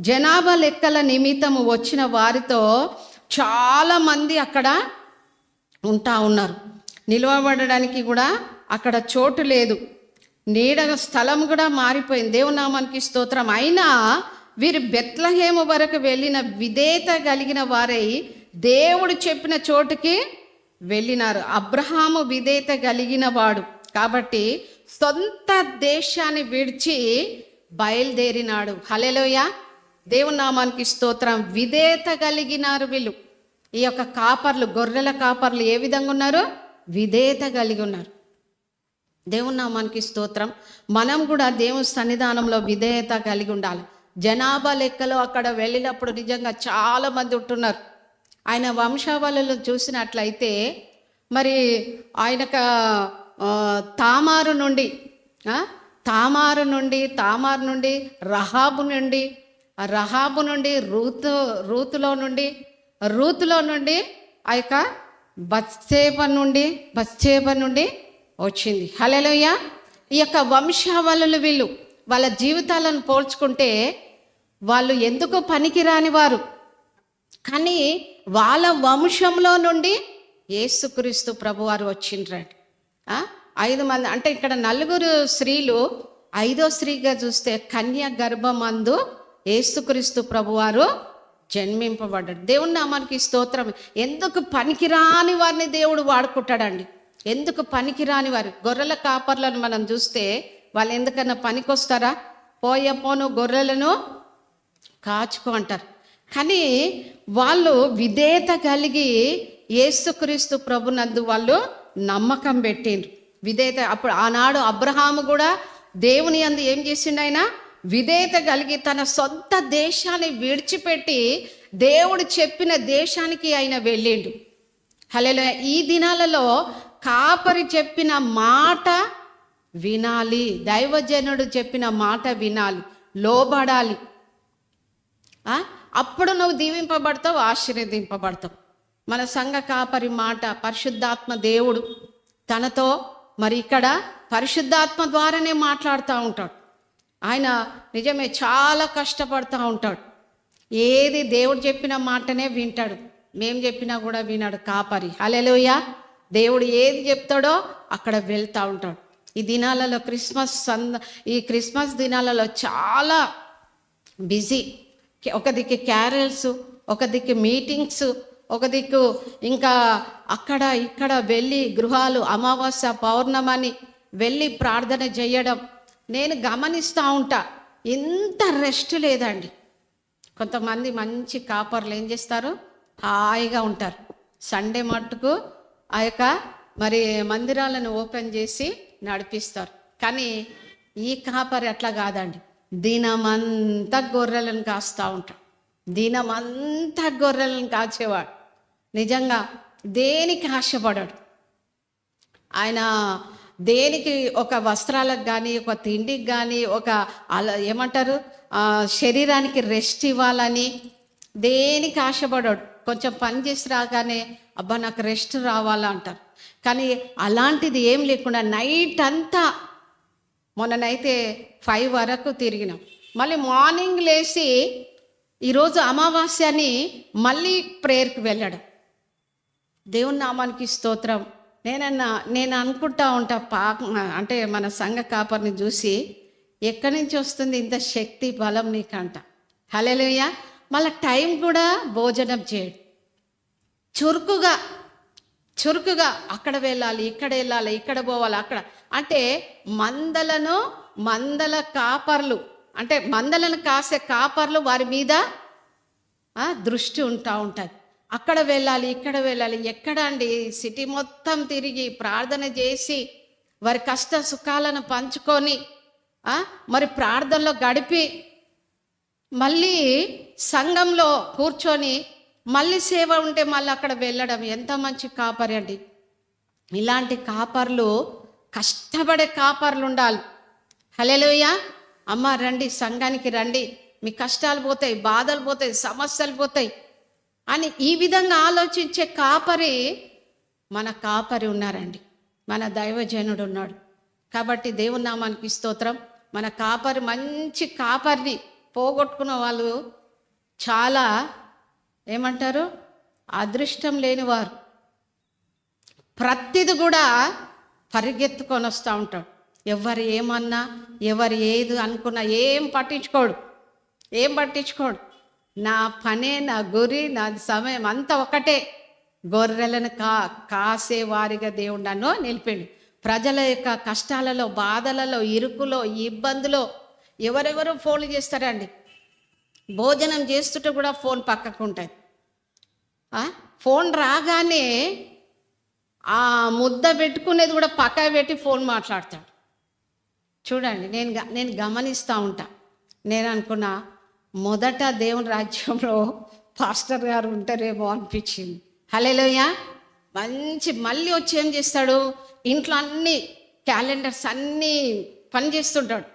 జనాభా లెక్కల నిమిత్తము వచ్చిన వారితో చాలామంది అక్కడ ఉంటా ఉన్నారు. నిలవబడడానికి కూడా అక్కడ చోటు లేదు, నీడ స్థలం కూడా మారిపోయింది. దేవుని నామానికి స్తోత్రం. అయినా వీరు బెత్లెహేము వరకు వెళ్ళిన విధేయత కలిగిన వారై దేవుడు చెప్పిన చోటుకి వెళ్ళినారు. అబ్రహాము విధేయత కలిగిన వాడు కాబట్టి సొంత దేశాన్ని విడిచి బయలుదేరినాడు, హల్లెలూయా. దేవుని నామానికి స్తోత్రం. విధేయత కలిగినారు వీళ్ళు. ఈ యొక్క కాపర్లు, గొర్రెల కాపర్లు ఏ విధంగా ఉన్నారు? విధేయత కలిగి ఉన్నారు. దేవుని నామానికి స్తోత్రం. మనం కూడా దేవుని సన్నిధానంలో విధేయత కలిగి ఉండాలి. జనాభా లెక్కలో అక్కడ వెళ్ళినప్పుడు నిజంగా చాలామంది ఉంటున్నారు. ఆయన వంశావళిలో చూసినట్లయితే మరి ఆయనకు తామారు నుండి రహాబు నుండి రూతులో నుండి ఆ యొక్క బత్షేబ నుండి వచ్చింది, హల్లెలూయా. ఈ యొక్క వంశావళులు వీళ్ళు వాళ్ళ జీవితాలను పోల్చుకుంటే వాళ్ళు ఎందుకు పనికిరాని వారు, కానీ వాళ్ళ వంశంలో నుండి యేసుక్రీస్తు ప్రభువారు వచ్చిండ్రండి. 5 మంది అంటే ఇక్కడ 4 స్త్రీలు, 5వ స్త్రీగా చూస్తే కన్య గర్భమందు యేసుక్రీస్తు ప్రభువారు జన్మింపబడ్డాడు. దేవుని నామానికి స్తోత్రం. ఎందుకు పనికిరాని వారిని దేవుడు వాడుకుంటాడండి. ఎందుకు పనికిరాని వారు? గొర్రెల కాపర్లను మనం చూస్తే వాళ్ళు ఎందుకన్నా పనికొస్తారా? పోను గొర్రెలను కాచుకో అంటారు. కానీ వాళ్ళు విధేయత కలిగి యేసుక్రీస్తు ప్రభునందు వాళ్ళు నమ్మకం పెట్టిండ్రు. విధేయత. అప్పుడు ఆనాడు అబ్రహాము కూడా దేవుని యందు ఏం చేసిండు? ఆయన విధేయత కలిగి తన సొంత దేశాన్ని విడిచిపెట్టి దేవుడు చెప్పిన దేశానికి ఆయన వెళ్ళిండు. హల్లెలూయా. ఈ దినాలలో కాపరి చెప్పిన మాట వినాలి, దైవజనుడు చెప్పిన మాట వినాలి, లోబడాలి. అప్పుడు నువ్వు దీవింపబడతావు, ఆశీర్వదింపబడతావు. మన సంఘ కాపరి మాట పరిశుద్ధాత్మ దేవుడు తనతో మరి ఇక్కడ పరిశుద్ధాత్మ ద్వారానే మాట్లాడుతూ ఉంటాడు. ఆయన నిజమే చాలా కష్టపడుతూ ఉంటాడు. ఏది దేవుడు చెప్పిన మాటనే వింటాడు, మేం చెప్పినా కూడా వినాడు కాపరి. హల్లెలూయా. దేవుడు ఏది చెప్తాడో అక్కడ వెళ్తూ ఉంటాడు. ఈ దినాలలో ఈ క్రిస్మస్ దినాలలో చాలా బిజీ. ఒక దిక్కు క్యారల్స్, ఒక దిక్కు మీటింగ్స్, ఒక దిక్కు ఇంకా అక్కడ ఇక్కడ వెళ్ళి గృహాలు అమావాస్య పౌర్ణమని వెళ్ళి ప్రార్థన చేయడం నేను గమనిస్తూ ఉంటా. ఇంత రెస్ట్ లేదండి. కొంతమంది మంచి కాపర్లు ఏం చేస్తారు? హాయిగా ఉంటారు. సండే మట్టుకు ఆ యొక్క మరి మందిరాలను ఓపెన్ చేసి నడిపిస్తారు. కానీ ఈ కాపరి అట్లా కాదండి. దినమంతా గొర్రెలను కాస్తూ ఉంటాడు. దినమంతా గొర్రెలను కాచేవాడు. నిజంగా దేనికి ఆశపడాడు ఆయన. దేనికి ఒక వస్త్రాలకు కానీ, ఒక తిండికి కానీ, ఒక ఏమంటారు శరీరానికి రెస్ట్ ఇవ్వాలని దేనికి ఆశపడాడు. కొంచెం పని చేసి రాగానే అబ్బా నాకు రెస్ట్ రావాలా అంటారు. కానీ అలాంటిది ఏం లేకుండా నైట్ అంతా, మొన్ననైతే 5 వరకు తిరిగినాం. మళ్ళీ మార్నింగ్ లేచి ఈరోజు అమావాస్యని మళ్ళీ ప్రేయర్కి వెళ్ళడం. దేవుని నామానికి స్తోత్రం. నేను అనుకుంటా ఉంటా అంటే మన సంఘ కాపర్ని చూసి ఎక్కడి నుంచి వస్తుంది ఇంత శక్తి బలం నీకంట. హల్లెలూయా. మళ్ళీ టైం కూడా భోజనం చేయడు. చురుకుగా అక్కడ వెళ్ళాలి, ఇక్కడ వెళ్ళాలి, ఇక్కడ పోవాలి, అక్కడ అంటే మందల కాపర్లు అంటే మందలను కాసే కాపర్లు వారి మీద దృష్టి ఉంటుంది. అక్కడ వెళ్ళాలి, ఇక్కడ వెళ్ళాలి. ఎక్కడ అండి? సిటీ మొత్తం తిరిగి ప్రార్థన చేసి వారి కష్ట సుఖాలను పంచుకొని మరి ప్రార్థనలో గడిపి మళ్ళీ సంఘంలో కూర్చొని మళ్ళీ సేవ ఉంటే మళ్ళీ అక్కడ వెళ్ళడం. ఎంత మంచి కాపరి అండి. ఇలాంటి కాపర్లు, కష్టపడే కాపర్లు ఉండాలి. హల్లెలూయా. అమ్మ రండి, సంఘానికి రండి, మీ కష్టాలు పోతాయి, బాధలు పోతాయి, సమస్యలు పోతాయి అని ఈ విధంగా ఆలోచించే మన కాపరి ఉన్నారండి. మన దైవజనుడు ఉన్నాడు. కాబట్టి దేవుని నామానికి స్తోత్రం. మన కాపరి, మంచి కాపరిని పోగొట్టుకున్న వాళ్ళు చాలా ఏమంటారు అదృష్టం లేనివారు. ప్రతిది కూడా పరిగెత్తుకొని వస్తూ ఉంటాడు. ఎవరు ఏమన్నా, ఎవరు ఏది అనుకున్నా ఏం పట్టించుకోడు. నా పనే, నా గురి, నా సమయం అంతా ఒకటే. గొర్రెలను కాసేవారిగా దేవుడు నన్ను నిలిపాడు. ప్రజల యొక్క కష్టాలలో, బాధలలో, ఇరుకులో, ఇబ్బందులో ఎవరెవరు ఫోన్లు చేస్తారండి. భోజనం చేస్తుంటే కూడా ఫోన్ పక్కకు ఉంటుంది. ఫోన్ రాగానే ఆ ముద్ద పెట్టుకునేది కూడా పక్క పెట్టి ఫోన్ మాట్లాడతాడు. చూడండి, నేను గమనిస్తూ ఉంటా. నేను అనుకున్నా మొదట దేవుని రాజ్యంలో పాస్టర్ గారు ఉంటారేమో అనిపించింది. హల్లెలూయా. మళ్ళీ వచ్చి ఏం చేస్తాడు? ఇంట్లో అన్ని క్యాలెండర్స్ అన్నీ పని చేస్తుంటాడు.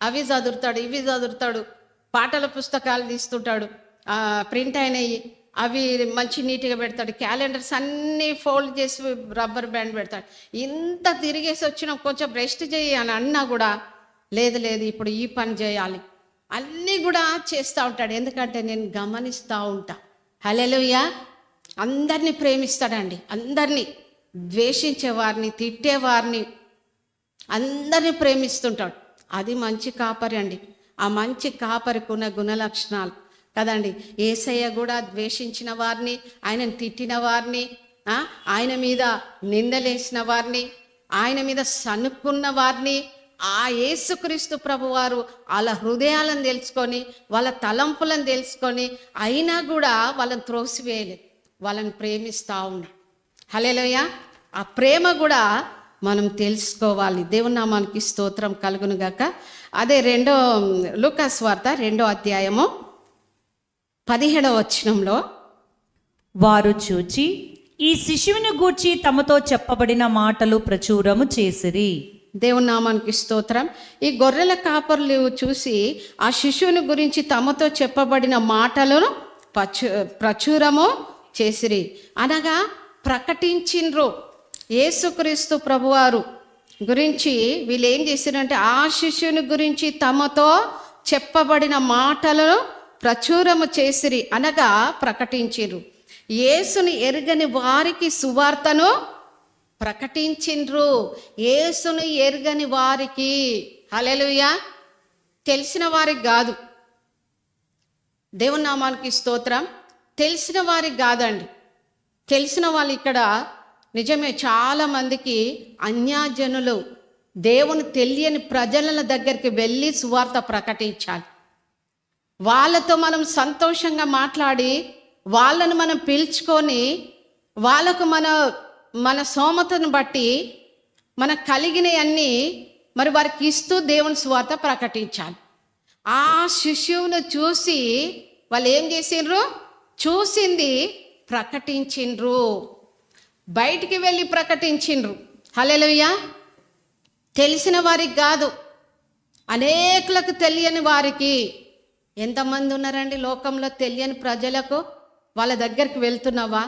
అవి చదువుతాడు, ఇవి చదువుతాడు, పాటల పుస్తకాలు తీస్తుంటాడు, ప్రింట్ అయినవి అవి మంచి నీట్గా పెడతాడు. క్యాలెండర్స్ అన్నీ ఫోల్డ్ చేసి రబ్బర్ బ్యాండ్ పెడతాడు. ఇంత తిరిగేసి వచ్చినాం, కొంచెం రెస్ట్ చేయి అని అన్నా కూడా లేదు లేదు ఇప్పుడు ఈ పని చేయాలి, అన్నీ కూడా చేస్తూ ఉంటాడు. ఎందుకంటే నేను గమనిస్తూ ఉంటా. హల్లెలూయా. అందరినీ ప్రేమిస్తాడండి, అందరినీ ద్వేషించేవారిని, తిట్టేవారిని అందరినీ ప్రేమిస్తుంటాడు. అది మంచి కాపరి అండి. ఆ మంచి కాపరికి ఉన్న గుణలక్షణాలు కదండి. యేసయ్య కూడా ద్వేషించిన వారిని, ఆయనను తిట్టిన వారిని, ఆయన మీద నిందలేసిన వారిని, ఆయన మీద సనుక్కున్న వారిని ఆ యేసుక్రీస్తు ప్రభువారు వాళ్ళ హృదయాలను తెలుసుకొని, వాళ్ళ తలంపులను తెలుసుకొని, అయినా కూడా వాళ్ళని త్రోసివేయలేదు, వాళ్ళని ప్రేమిస్తూ ఉన్నాడు. హల్లెలూయా. ఆ ప్రేమ కూడా మనం తెలుసుకోవాలి. దేవుని నామానికి స్తోత్రం కలుగును గాక. అదే లూకా సువార్త 2వ అధ్యాయము 17వ వచనంలో, వారు చూచి ఈ శిశువుని గూర్చి తమతో చెప్పబడిన మాటలు ప్రచురము చేసిరి. దేవుని నామానికి స్తోత్రం. ఈ గొర్రెల కాపరులు చూసి ఆ శిశువుని గురించి తమతో చెప్పబడిన మాటలను ప్రచురము చేసిరి, అనగా ప్రకటించిండ్రు. యేసుక్రీస్తు ప్రభువారు గురించి వీళ్ళు ఏం చేసిరంటే ఆ శిశువుని గురించి తమతో చెప్పబడిన మాటలను ప్రచురము చేసిరి, అనగా ప్రకటించిరు. యేసుని ఎరుగని వారికి సువార్తను ప్రకటించిండ్రు. యేసుని ఎరుగని వారికి, హల్లెలూయా, తెలిసిన వారికి కాదు. దేవుని నామానికి స్తోత్రం. తెలిసిన వారికి కాదండి. తెలిసిన వాళ్ళు ఇక్కడ నిజమే చాలామందికి అన్యజనులు, దేవుని తెలియని ప్రజల దగ్గరికి వెళ్ళి సువార్త ప్రకటించాలి. వాళ్ళతో మనం సంతోషంగా మాట్లాడి, వాళ్ళను మనం పిలుచుకొని, వాళ్ళకు మన స్తోమతను బట్టి మనకు కలిగినవన్నీ మరి వారికి ఇస్తూ దేవుని సువార్త ప్రకటించాలి. ఆ శిశువును చూసి వాళ్ళు ఏం చేసిండ్రు? చూసింది ప్రకటించిండ్రు, బయటికి వెళ్ళి ప్రకటించిండ్రు. హల్లెలూయా. తెలిసిన వారికి కాదు, అనేకులకు తెలియని వారికి. ఎంతమంది ఉన్నారండి లోకంలో తెలియని ప్రజలకు? వాళ్ళ దగ్గరికి వెళ్తున్నావా?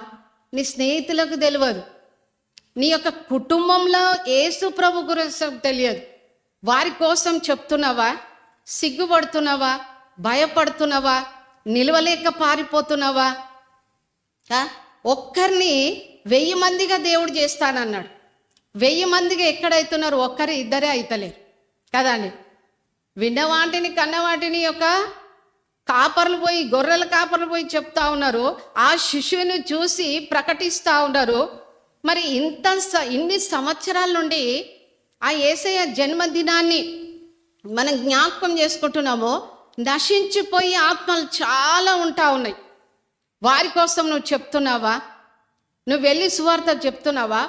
నీ స్నేహితులకు తెలియదు, నీ యొక్క కుటుంబంలో యేసు ప్రభు గురించి తెలియదు, వారి కోసం చెప్తున్నావా? సిగ్గుపడుతున్నావా? భయపడుతున్నావా? నిలవలేక పారిపోతున్నావా? ఒక్కరిని 1000 మందిగా దేవుడు చేస్తానన్నాడు. 1000 మందిగా ఎక్కడైతున్నారు? ఒక్కరు ఇద్దరే అయితలేరు కదండి. విన్నవాటిని కన్నవాటిని యొక్క కాపర్లు పోయి, గొర్రెల కాపర్లు పోయి చెప్తా ఉన్నారు, ఆ శిశువుని చూసి ప్రకటిస్తూ ఉన్నారు. మరి ఇన్ని సంవత్సరాల నుండి ఆ యేసయ్య జన్మదినాన్ని మనం జ్ఞాపకం చేసుకుంటున్నాము. నశించిపోయి ఆత్మలు చాలా ఉంటా ఉన్నాయి. వారి కోసం నువ్వు చెప్తున్నావా? నువ్వు వెళ్ళి సువార్త చెప్తున్నావా?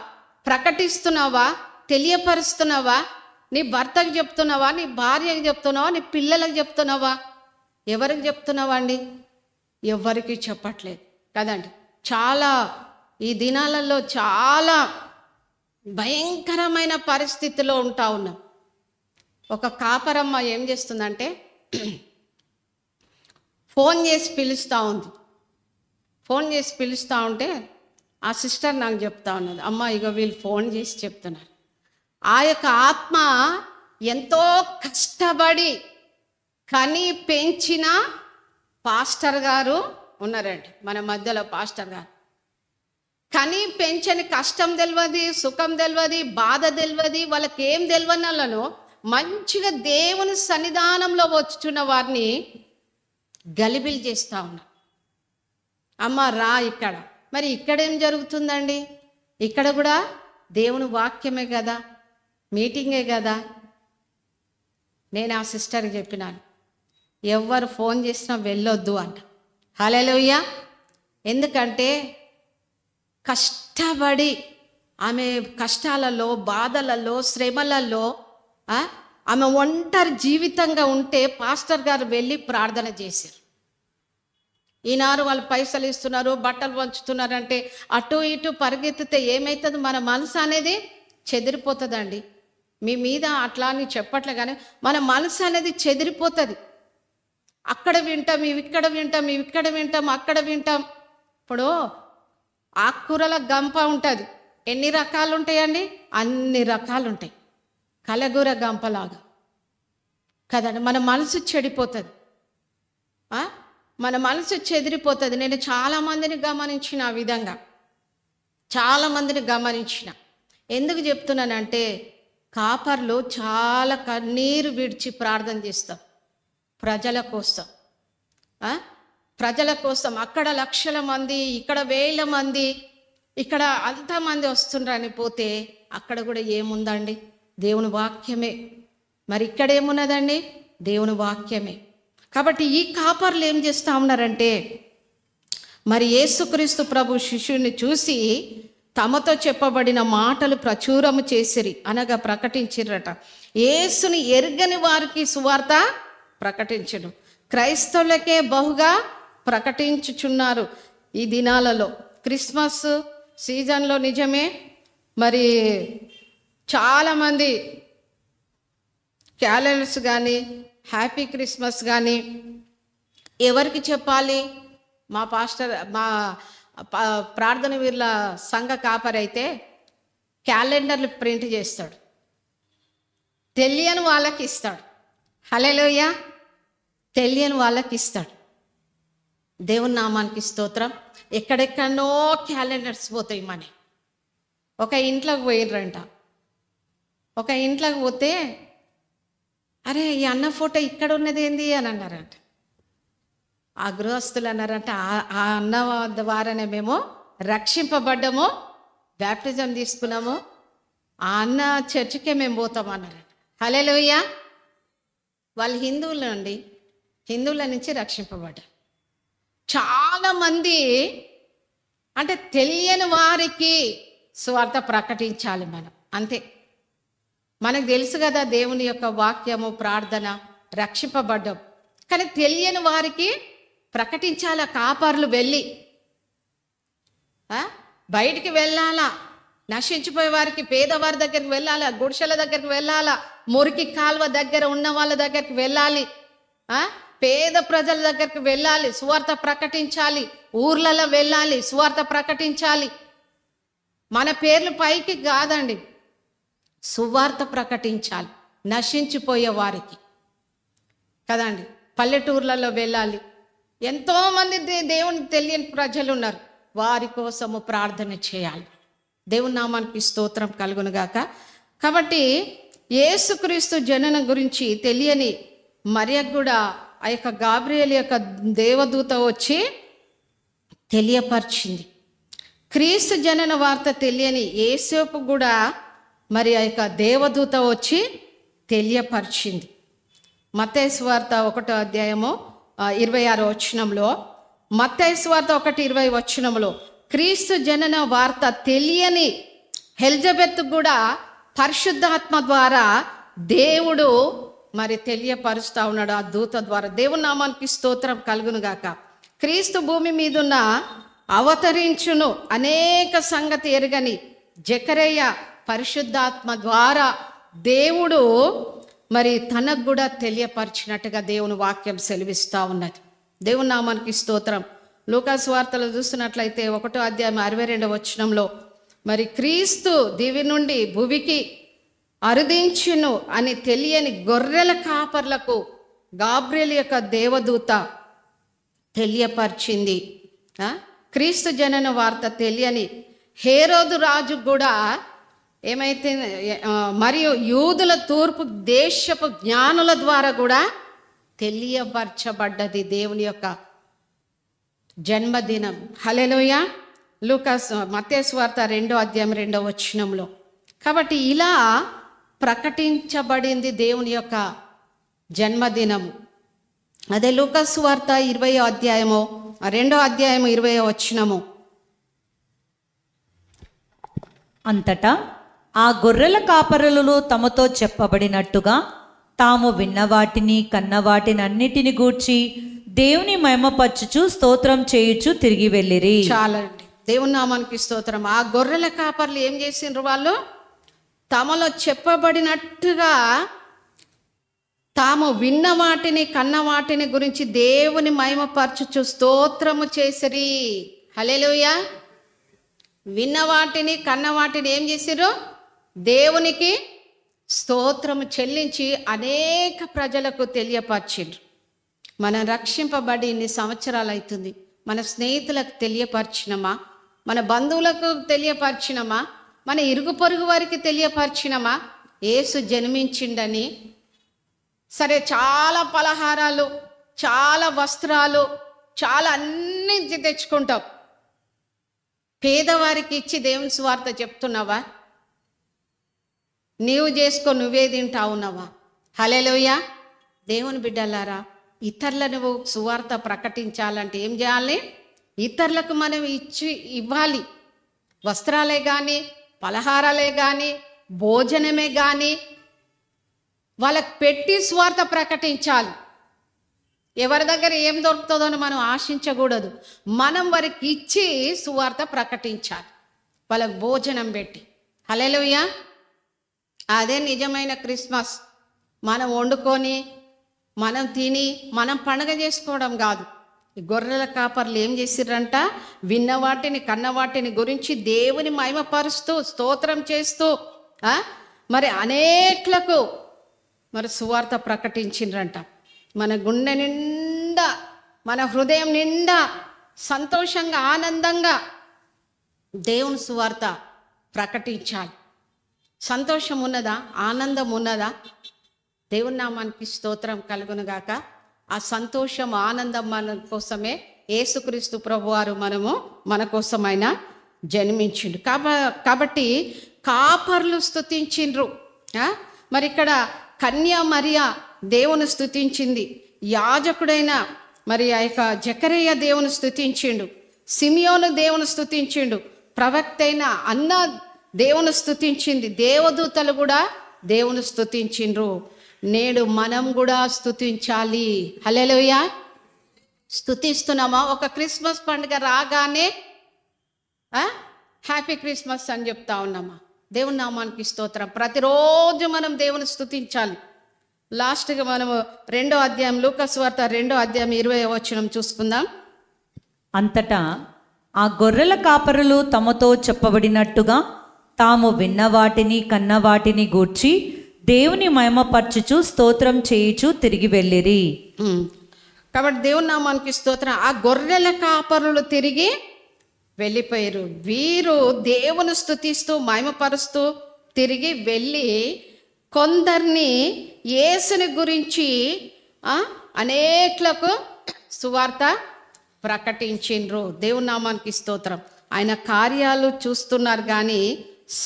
ప్రకటిస్తున్నావా? తెలియపరుస్తున్నావా? నీ భర్తకు చెప్తున్నావా? నీ భార్యకు చెప్తున్నావా? నీ పిల్లలకు చెప్తున్నావా? ఎవరికి చెప్తున్నావా అండి? ఎవరికి చెప్పట్లేదు కదండి. చాలా ఈ దినాలలో చాలా భయంకరమైన పరిస్థితిలో ఉంటా ఉన్నాం. ఒక కాపరమ్మ ఏం చేస్తుందంటే ఫోన్ చేసి పిలుస్తూ ఉంది. ఫోన్ చేసి పిలుస్తూ ఉంటే ఆ సిస్టర్ నాకు చెప్తా ఉన్నది, అమ్మ ఇగో వీళ్ళు ఫోన్ చేసి చెప్తున్నారు. ఆ యొక్క ఆత్మ ఎంతో కష్టపడి కని పెంచిన పాస్టర్ గారు ఉన్నారండి మన మధ్యలో. పాస్టర్ గారు కని పెంచని కష్టం తెలియదు, సుఖం తెలియదు, బాధ తెలియదు, వాళ్ళకి ఏం తెలియని వాళ్ళను మంచిగా దేవుని సన్నిధానంలో వచ్చుచున్న వారిని గలిబిలి చేస్తూ ఉన్నారు. అమ్మ రా ఇక్కడ. మరి ఇక్కడేం జరుగుతుందండి? ఇక్కడ కూడా దేవుని వాక్యమే కదా, మీటింగే కదా. నేను ఆ సిస్టర్కి చెప్పినాను, ఎవరు ఫోన్ చేసినా వెళ్ళొద్దు అంట. హల్లెలూయా. ఎందుకంటే కష్టపడి ఆమె కష్టాలలో, బాధలలో, శ్రమలలో ఆమె ఒంటరి జీవితంగా ఉంటే పాస్టర్ గారు వెళ్ళి ప్రార్థన చేశారు. ఈనాడు వాళ్ళు పైసలు ఇస్తున్నారు, బట్టలు పంచుతున్నారంటే అటు ఇటు పరిగెత్తితే ఏమవుతుంది? మన మనసు అనేది చెదిరిపోతుందండి. మీ మీద అట్లా అని చెప్పట్లే, కానీ మన మనసు అనేది చెదిరిపోతుంది. అక్కడ వింటాం, ఇవి ఇక్కడ వింటాం, ఇవి ఇక్కడ వింటాం, అక్కడ వింటాం. ఇప్పుడు ఆకుకూరల గంప ఉంటుంది, ఎన్ని రకాలు ఉంటాయండి? అన్ని రకాలు ఉంటాయి. కలగూర గంపలాగా కదండి. మన మనసు చెడిపోతుంది, మన మనసు చెదిరిపోతుంది. నేను చాలామందిని గమనించిన, ఆ విధంగా చాలామందిని గమనించిన. ఎందుకు చెప్తున్నానంటే, కాపర్లు చాలా కన్నీరు విడిచి ప్రార్థన చేస్తాం ప్రజల కోసం, ప్రజల కోసం. అక్కడ లక్షల మంది, ఇక్కడ వేల మంది, ఇక్కడ అంతమంది వస్తుండ్రని పోతే అక్కడ కూడా ఏముందండి? దేవుని వాక్యమే. మరి ఇక్కడ ఏమున్నదండి? దేవుని వాక్యమే. కాబట్టి ఈ కాపర్లు ఏం చేస్తూ ఉన్నారంటే, మరి యేసుక్రీస్తు ప్రభు శిష్యుని చూసి తమతో చెప్పబడిన మాటలు ప్రచురము చేసిరి, అనగా ప్రకటించిరట. యేసుని ఎరుగని వారికి సువార్త ప్రకటించడం, క్రైస్తవులకే బహుగా ప్రకటించుచున్నారు. ఈ దినాలలో క్రిస్మస్ సీజన్లో నిజమే, మరి చాలామంది క్యాలెండర్స్ కానీ, హ్యాపీ క్రిస్మస్ కానీ ఎవరికి చెప్పాలి? మా పాస్టర్, మా ప్రార్థన వీరుల సంఘ కాపరైతే క్యాలెండర్లు ప్రింట్ చేస్తాడు, తెలియని వాళ్ళకి ఇస్తాడు. హల్లెలూయా! తెలియని వాళ్ళకి ఇస్తాడు. దేవుని నామానికి స్తోత్రం. ఎక్కడెక్కడో క్యాలెండర్స్ పోతాయి మని. ఒక ఇంట్లోకి పోయినరంట. ఒక ఇంట్లోకి పోతే, అరే ఈ అన్న ఫోటో ఇక్కడ ఉన్నది ఏంది అని అన్నారంట. ఆ గృహస్థులు అన్నారంట, ఆ అన్న ద్వారానే మేము రక్షింపబడ్డాము, బ్యాప్టిజం తీసుకున్నాము, ఆ అన్న చర్చికే మేము పోతాం అన్నారంట. హల్లెలూయా! వాళ్ళు హిందువులు అండి, హిందువుల నుంచి రక్షింపబడ్డారు. చాలామంది అంటే తెలియని వారికి సువార్త ప్రకటించాలి మనం, అంతే. మనకు తెలుసు కదా దేవుని యొక్క వాక్యము, ప్రార్థన, రక్షింపబడ్డం. కానీ తెలియని వారికి ప్రకటించాల. కాపర్లు వెళ్ళి బయటికి వెళ్ళాలా, నశించిపోయే వారికి, పేదవారి దగ్గరికి వెళ్ళాలా, గుడిసెల దగ్గరికి వెళ్ళాలా, మురికి కాలువ దగ్గర ఉన్న వాళ్ళ దగ్గరికి వెళ్ళాలి, పేద ప్రజల దగ్గరికి వెళ్ళాలి, సువార్త ప్రకటించాలి, ఊర్లలో వెళ్ళాలి, సువార్త ప్రకటించాలి. మన పేర్లు పైకి కాదండి, సువార్త ప్రకటించాలి నశించిపోయే వారికి కదండి. పల్లెటూర్లలో వెళ్ళాలి. ఎంతోమంది దేవుని తెలియని ప్రజలు ఉన్నారు, వారి కోసము ప్రార్థన చేయాలి. దేవుని నామానికి స్తోత్రం కలుగునుగాక. కాబట్టి యేసుక్రీస్తు జననం గురించి తెలియని మరియకు కూడా ఆ యొక్క గాబ్రియేలు యొక్క దేవదూత వచ్చి తెలియపరిచింది. క్రీస్తు జనన వార్త తెలియని యేసేపు కూడా మరి ఆ యొక్క దేవదూత వచ్చి తెలియపరిచింది. మత్తయి సువార్త 1వ అధ్యాయము 26వ వచనంలో, మత్తయి సువార్త 1:20 వచనంలో క్రీస్తు జనన వార్త తెలియని ఎలిజబెత్ కూడా పరిశుద్ధాత్మ ద్వారా దేవుడు మరి తెలియపరుస్తూ ఉన్నాడు ఆ దూత ద్వారా. దేవుని నామానికి స్తోత్రం కలుగునుగాక. క్రీస్తు భూమి మీదున్న అవతరించును అనేక సంగతి ఎరుగని జకరయ్య పరిశుద్ధాత్మ ద్వారా దేవుడు మరి తనకు కూడా తెలియపరిచినట్టుగా దేవుని వాక్యం సెలవిస్తూ ఉన్నది. దేవుని నామానికి స్తోత్రం. లూకాసు వార్తలు చూస్తున్నట్లయితే 1వ అధ్యాయం 62వ వచనంలో, మరి క్రీస్తు దివి నుండి భువికి అరుదించును అని తెలియని గొర్రెల కాపర్లకు గాబ్రియేలు యొక్క దేవదూత తెలియపరిచింది. క్రీస్తు జనన వార్త తెలియని హేరోదు రాజు కూడా ఏమైతే, మరియు యూదుల తూర్పు దేశపు జ్ఞానుల ద్వారా కూడా తెలియపరచబడ్డది దేవుని యొక్క జన్మదినం. హల్లెలూయా! మత్తయి సువార్త 2వ అధ్యాయం 2వ వచనంలో. కాబట్టి ఇలా ప్రకటించబడింది దేవుని యొక్క జన్మదినము. అదే లూకాసు సువార్త 20వ అధ్యాయము 2వ అధ్యాయము 20వ వచనము. అంతటా ఆ గొర్రెల కాపరులు తమతో చెప్పబడినట్టుగా తాము విన్న వాటిని కన్న వాటిని అన్నిటిని గూర్చి దేవుని మహిమపరచుచు స్తోత్రం చేయుచు తిరిగి వెళ్ళిరి. చాలండి, దేవుని నామానికి స్తోత్రం. ఆ గొర్రెల కాపర్లు ఏం చేసిండ్రు? వాళ్ళు తమలో చెప్పబడినట్టుగా తాము విన్న వాటిని కన్న వాటిని గురించి దేవుని మహిమపరచుచు స్తోత్రము చేసిరి. హల్లెలూయా. విన్న వాటిని కన్న వాటిని ఏం చేసిర్రు? దేవునికి స్తోత్రము చెల్లించి అనేక ప్రజలకు తెలియపరిచిండ్రు. మనం రక్షింపబడి ఇన్ని సంవత్సరాలు అవుతుంది. మన స్నేహితులకు తెలియపరిచినమా? మన బంధువులకు తెలియపరిచినమా? మన ఇరుగు పొరుగు వారికి తెలియపరిచినమా యేసు జన్మించిండని? సరే, చాలా పలహారాలు, చాలా వస్త్రాలు, చాలా అన్నీ తెచ్చుకుంటాం. పేదవారికి ఇచ్చి దేవుని సువార్త చెప్తున్నావా? నీవు చేసుకో, నువ్వే తింటా ఉన్నావా? హల్లెలూయా. దేవుని బిడ్డలారా, ఇతరులను సువార్త ప్రకటించాలంటే ఏం చేయాలి? ఇతరులకు మనం ఇవ్వాలి. వస్త్రాలే కానీ, పలహారాలే కానీ, భోజనమే కానీ వాళ్ళకి పెట్టి సువార్త ప్రకటించాలి. ఎవరి దగ్గర ఏం దొరుకుతుందో అని మనం ఆశించకూడదు. మనం వారికి ఇచ్చి సువార్త ప్రకటించాలి, వాళ్ళకి భోజనం పెట్టి. హల్లెలూయా. అదే నిజమైన క్రిస్మస్. మనం వండుకొని మనం తిని మనం పండగ చేసుకోవడం కాదు. ఈ గొర్రెల కాపర్లు ఏం చేసిర్రంట? విన్న వాటిని కన్న వాటిని గురించి దేవుని మహిమపరుస్తూ స్తోత్రం చేస్తూ మరి అనేకులకు మరి సువార్త ప్రకటించిండ్రంట. మన గుండె నిండా, మన హృదయం నిండా సంతోషంగా ఆనందంగా దేవుని సువార్త ప్రకటించాలి. సంతోషం ఉన్నదా? ఆనందం ఉన్నదా? దేవుని నామానికి స్తోత్రం కలుగునుగాక. ఆ సంతోషం ఆనందం మన కోసమే యేసుక్రీస్తు ప్రభువారు మన కోసమైన జన్మించిండు. కాబట్టి కాపర్లు స్తుతించిండ్రు. మరి ఇక్కడ కన్య మరియ దేవుని స్తుతించింది. యాజకుడైన మరి ఆ యొక్క జకరియా దేవుని స్తుతించిండు. సిమియోను దేవుని స్తుతించిండు. ప్రవక్త అయిన అన్న దేవుని స్తుతించింది. దేవదూతలు కూడా దేవుని స్తుతించిండ్రు. నేడు మనం కూడా స్తుతించాలి. హల్లెలూయా. స్తుతిస్తున్నామా? ఒక క్రిస్మస్ పండుగ రాగానే హ్యాపీ క్రిస్మస్ అని చెప్తా ఉన్నామా? దేవుని నామానికి స్తోత్రం. ప్రతిరోజు మనం దేవుని స్తుతించాలి. లాస్ట్గా మనము 2వ అధ్యాయం, లూకాసు వార్త 2వ అధ్యాయం 20వ వచనం చూసుకుందాం. అంతటా ఆ గొర్రెల కాపరులు తమతో చెప్పబడినట్టుగా తాము విన్న వాటిని కన్న వాటిని గూర్చి దేవుని మహిమపరచుచు స్తోత్రం చేయుచు తిరిగి వెళ్ళిరి. కాబట్టి దేవుని నామానికి స్తోత్రం. ఆ గొర్రెల కాపరులు తిరిగి వెళ్ళిపోయారు. వీరు దేవుని స్తుతిస్తూ మహిమపరుస్తూ తిరిగి వెళ్ళి కొందరిని యేసుని గురించి అనేకులకు సువార్త ప్రకటించిండ్రు. దేవుని నామానికి స్తోత్రం. ఆయన కార్యాలు చూస్తున్నారు కానీ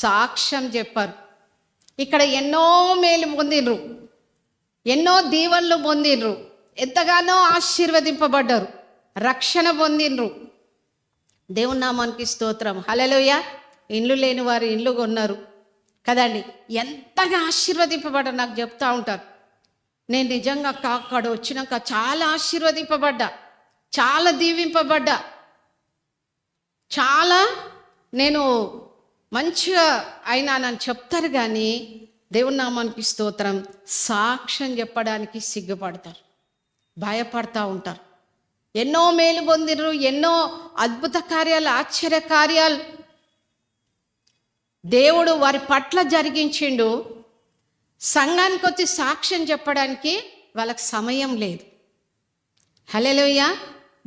సాక్ష్యం చెప్పారు. ఇక్కడ ఎన్నో మేలు పొందిండ్రు, ఎన్నో దీవెనలు పొందిండ్రు, ఎంతగానో ఆశీర్వదింపబడ్డారు, రక్షణ పొందిండ్రు. దేవుని నామానికి స్తోత్రం. హల్లెలూయా. ఇండ్లు లేని వారు ఇండ్లు కొన్నారు కదండి. ఎంతగా ఆశీర్వదింపబడ్డారు నాకు చెప్తా ఉంటారు. నేను నిజంగా అక్కడ వచ్చినాక చాలా ఆశీర్వదింపబడ్డా, చాలా దీవింపబడ్డా, చాలా నేను మంచిగా అయినానని చెప్తారు కానీ దేవుని నామానికి స్తోత్రం సాక్ష్యం చెప్పడానికి సిగ్గుపడతారు, భయపడతా ఉంటారు. ఎన్నో మేలు పొందిరు, ఎన్నో అద్భుత కార్యాలు, ఆశ్చర్య కార్యాలు దేవుడు వారి పట్ల జరిగించిండు. సంఘానికి వచ్చి సాక్ష్యం చెప్పడానికి వాళ్ళకి సమయం లేదు. హల్లెలూయా.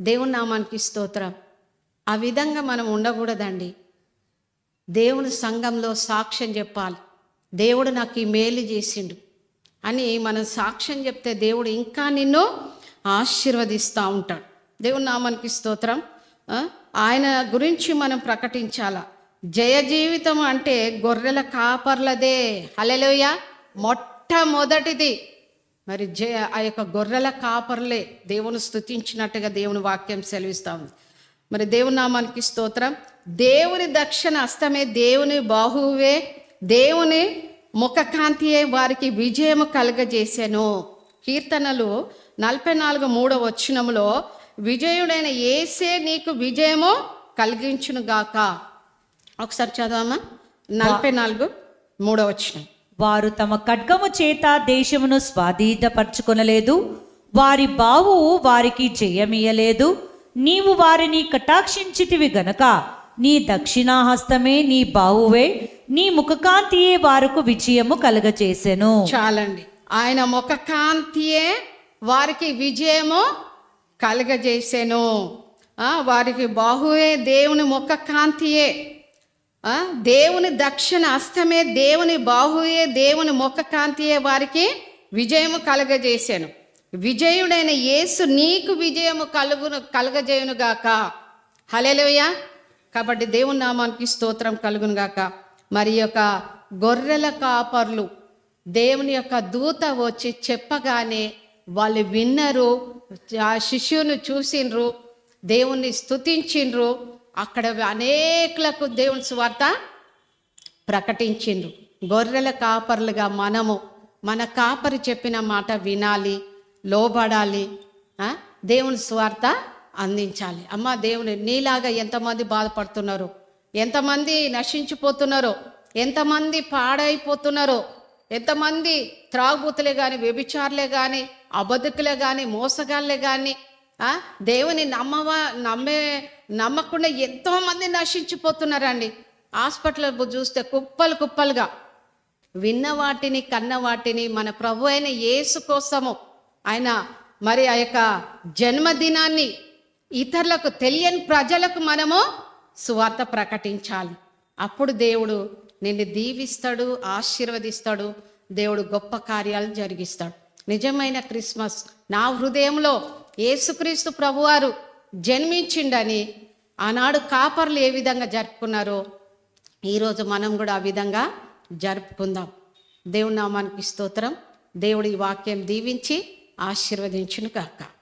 దేవుని నామానికి స్తోత్రం. ఆ విధంగా మనం ఉండకూడదండి. దేవుని సంఘంలో సాక్ష్యం చెప్పాలి. దేవుడు నాకు ఈ మేలు చేసిండు అని మనం సాక్ష్యం చెప్తే దేవుడు ఇంకా నిన్ను ఆశీర్వదిస్తూ ఉంటాడు. దేవుని నామానికి స్తోత్రం. ఆయన గురించి మనం ప్రకటించాలా. జయ జీవితం అంటే గొర్రెల కాపర్లదే. హల్లెలూయా. మొట్టమొదటిది మరి ఆ యొక్క గొర్రెల కాపర్లే దేవుని స్తుతించినట్టుగా దేవుని వాక్యం సెలవిస్తూ ఉంది. మరి దేవుని నామానికి స్తోత్రం. దేవుని దక్షిణ హస్తమే, దేవుని బాహువే, దేవుని ముఖకాంతియే వారికి విజయము కలుగజేసెను. కీర్తనలు 44:3 వచనములో విజయుడైన యేసే నీకు విజయము కలిగించును గాక. ఒకసారి చదవమ్మా. 44:3 వచనం. వారు తమ ఖడ్గము చేత దేశమును స్వాధీనపరచుకొనలేదు, వారి బావు వారికి జయమియలేదు, నీవు వారిని కటాక్షించితివి గనక నీ దక్షిణాహస్తమే నీ బాహువే నీ ముఖకాంతియే వారికి విజయము కలగచేసెను. చాలండి. ఆయన ముఖ కాంతియే వారికి విజయము కలగజేసెను. వారికి బాహువే దేవుని ముఖ కాంతియే, దేవుని దక్షిణ హస్తమే దేవుని బాహువే దేవుని ముఖ కాంతియే వారికి విజయము కలగజేసాను. విజయుడైన యేసు నీకు విజయము కలుగజేయును గాక. హల్లెలూయా. కాబట్టి దేవుని నామానికి స్తోత్రం కలుగును గాక. మరి యొక్క గొర్రెల కాపర్లు దేవుని యొక్క దూత వచ్చి చెప్పగానే వాళ్ళు విన్నరు, ఆ శిష్యుని చూసిండ్రు, దేవుణ్ణి స్తుతించిండ్రు. అక్కడ అనేకులకు దేవుని సువార్త ప్రకటించిండ్రు. గొర్రెల కాపర్లుగా మనము మన కాపరి చెప్పిన మాట వినాలి, లోబడాలి, దేవుని సువార్త అందించాలి. అమ్మ, దేవుని నీలాగా ఎంతమంది బాధపడుతున్నారో, ఎంతమంది నశించిపోతున్నారో, ఎంతమంది పాడైపోతున్నారో, ఎంతమంది త్రాగుబోతులే కానీ, వ్యభిచారులే కానీ, అబద్ధకులే కానీ, మోసగాళ్ళే కానీ, దేవుని నమ్మకుండా ఎంతోమంది నశించిపోతున్నారండి. హాస్పిటల్ చూస్తే కుప్పలుగా విన్న వాటిని కన్న వాటిని మన ప్రభు అయిన యేసు కోసము ఆయన మరి ఆ యొక్క జన్మదినాన్ని ఇతరులకు తెలియని ప్రజలకు మనము సువార్త ప్రకటించాలి. అప్పుడు దేవుడు నిన్ను దీవిస్తాడు, ఆశీర్వదిస్తాడు, దేవుడు గొప్ప కార్యాలు జరిగిస్తాడు. నిజమైన క్రిస్మస్ నా హృదయంలో యేసుక్రీస్తు ప్రభువారు జన్మించిండని ఆనాడు కాపర్లు ఏ విధంగా జరుపుకున్నారో ఈరోజు మనం కూడా ఆ విధంగా జరుపుకుందాం. దేవుని నామానికి స్తోత్రం. దేవుడి వాక్యం దీవించి ఆశీర్వదించును గాక.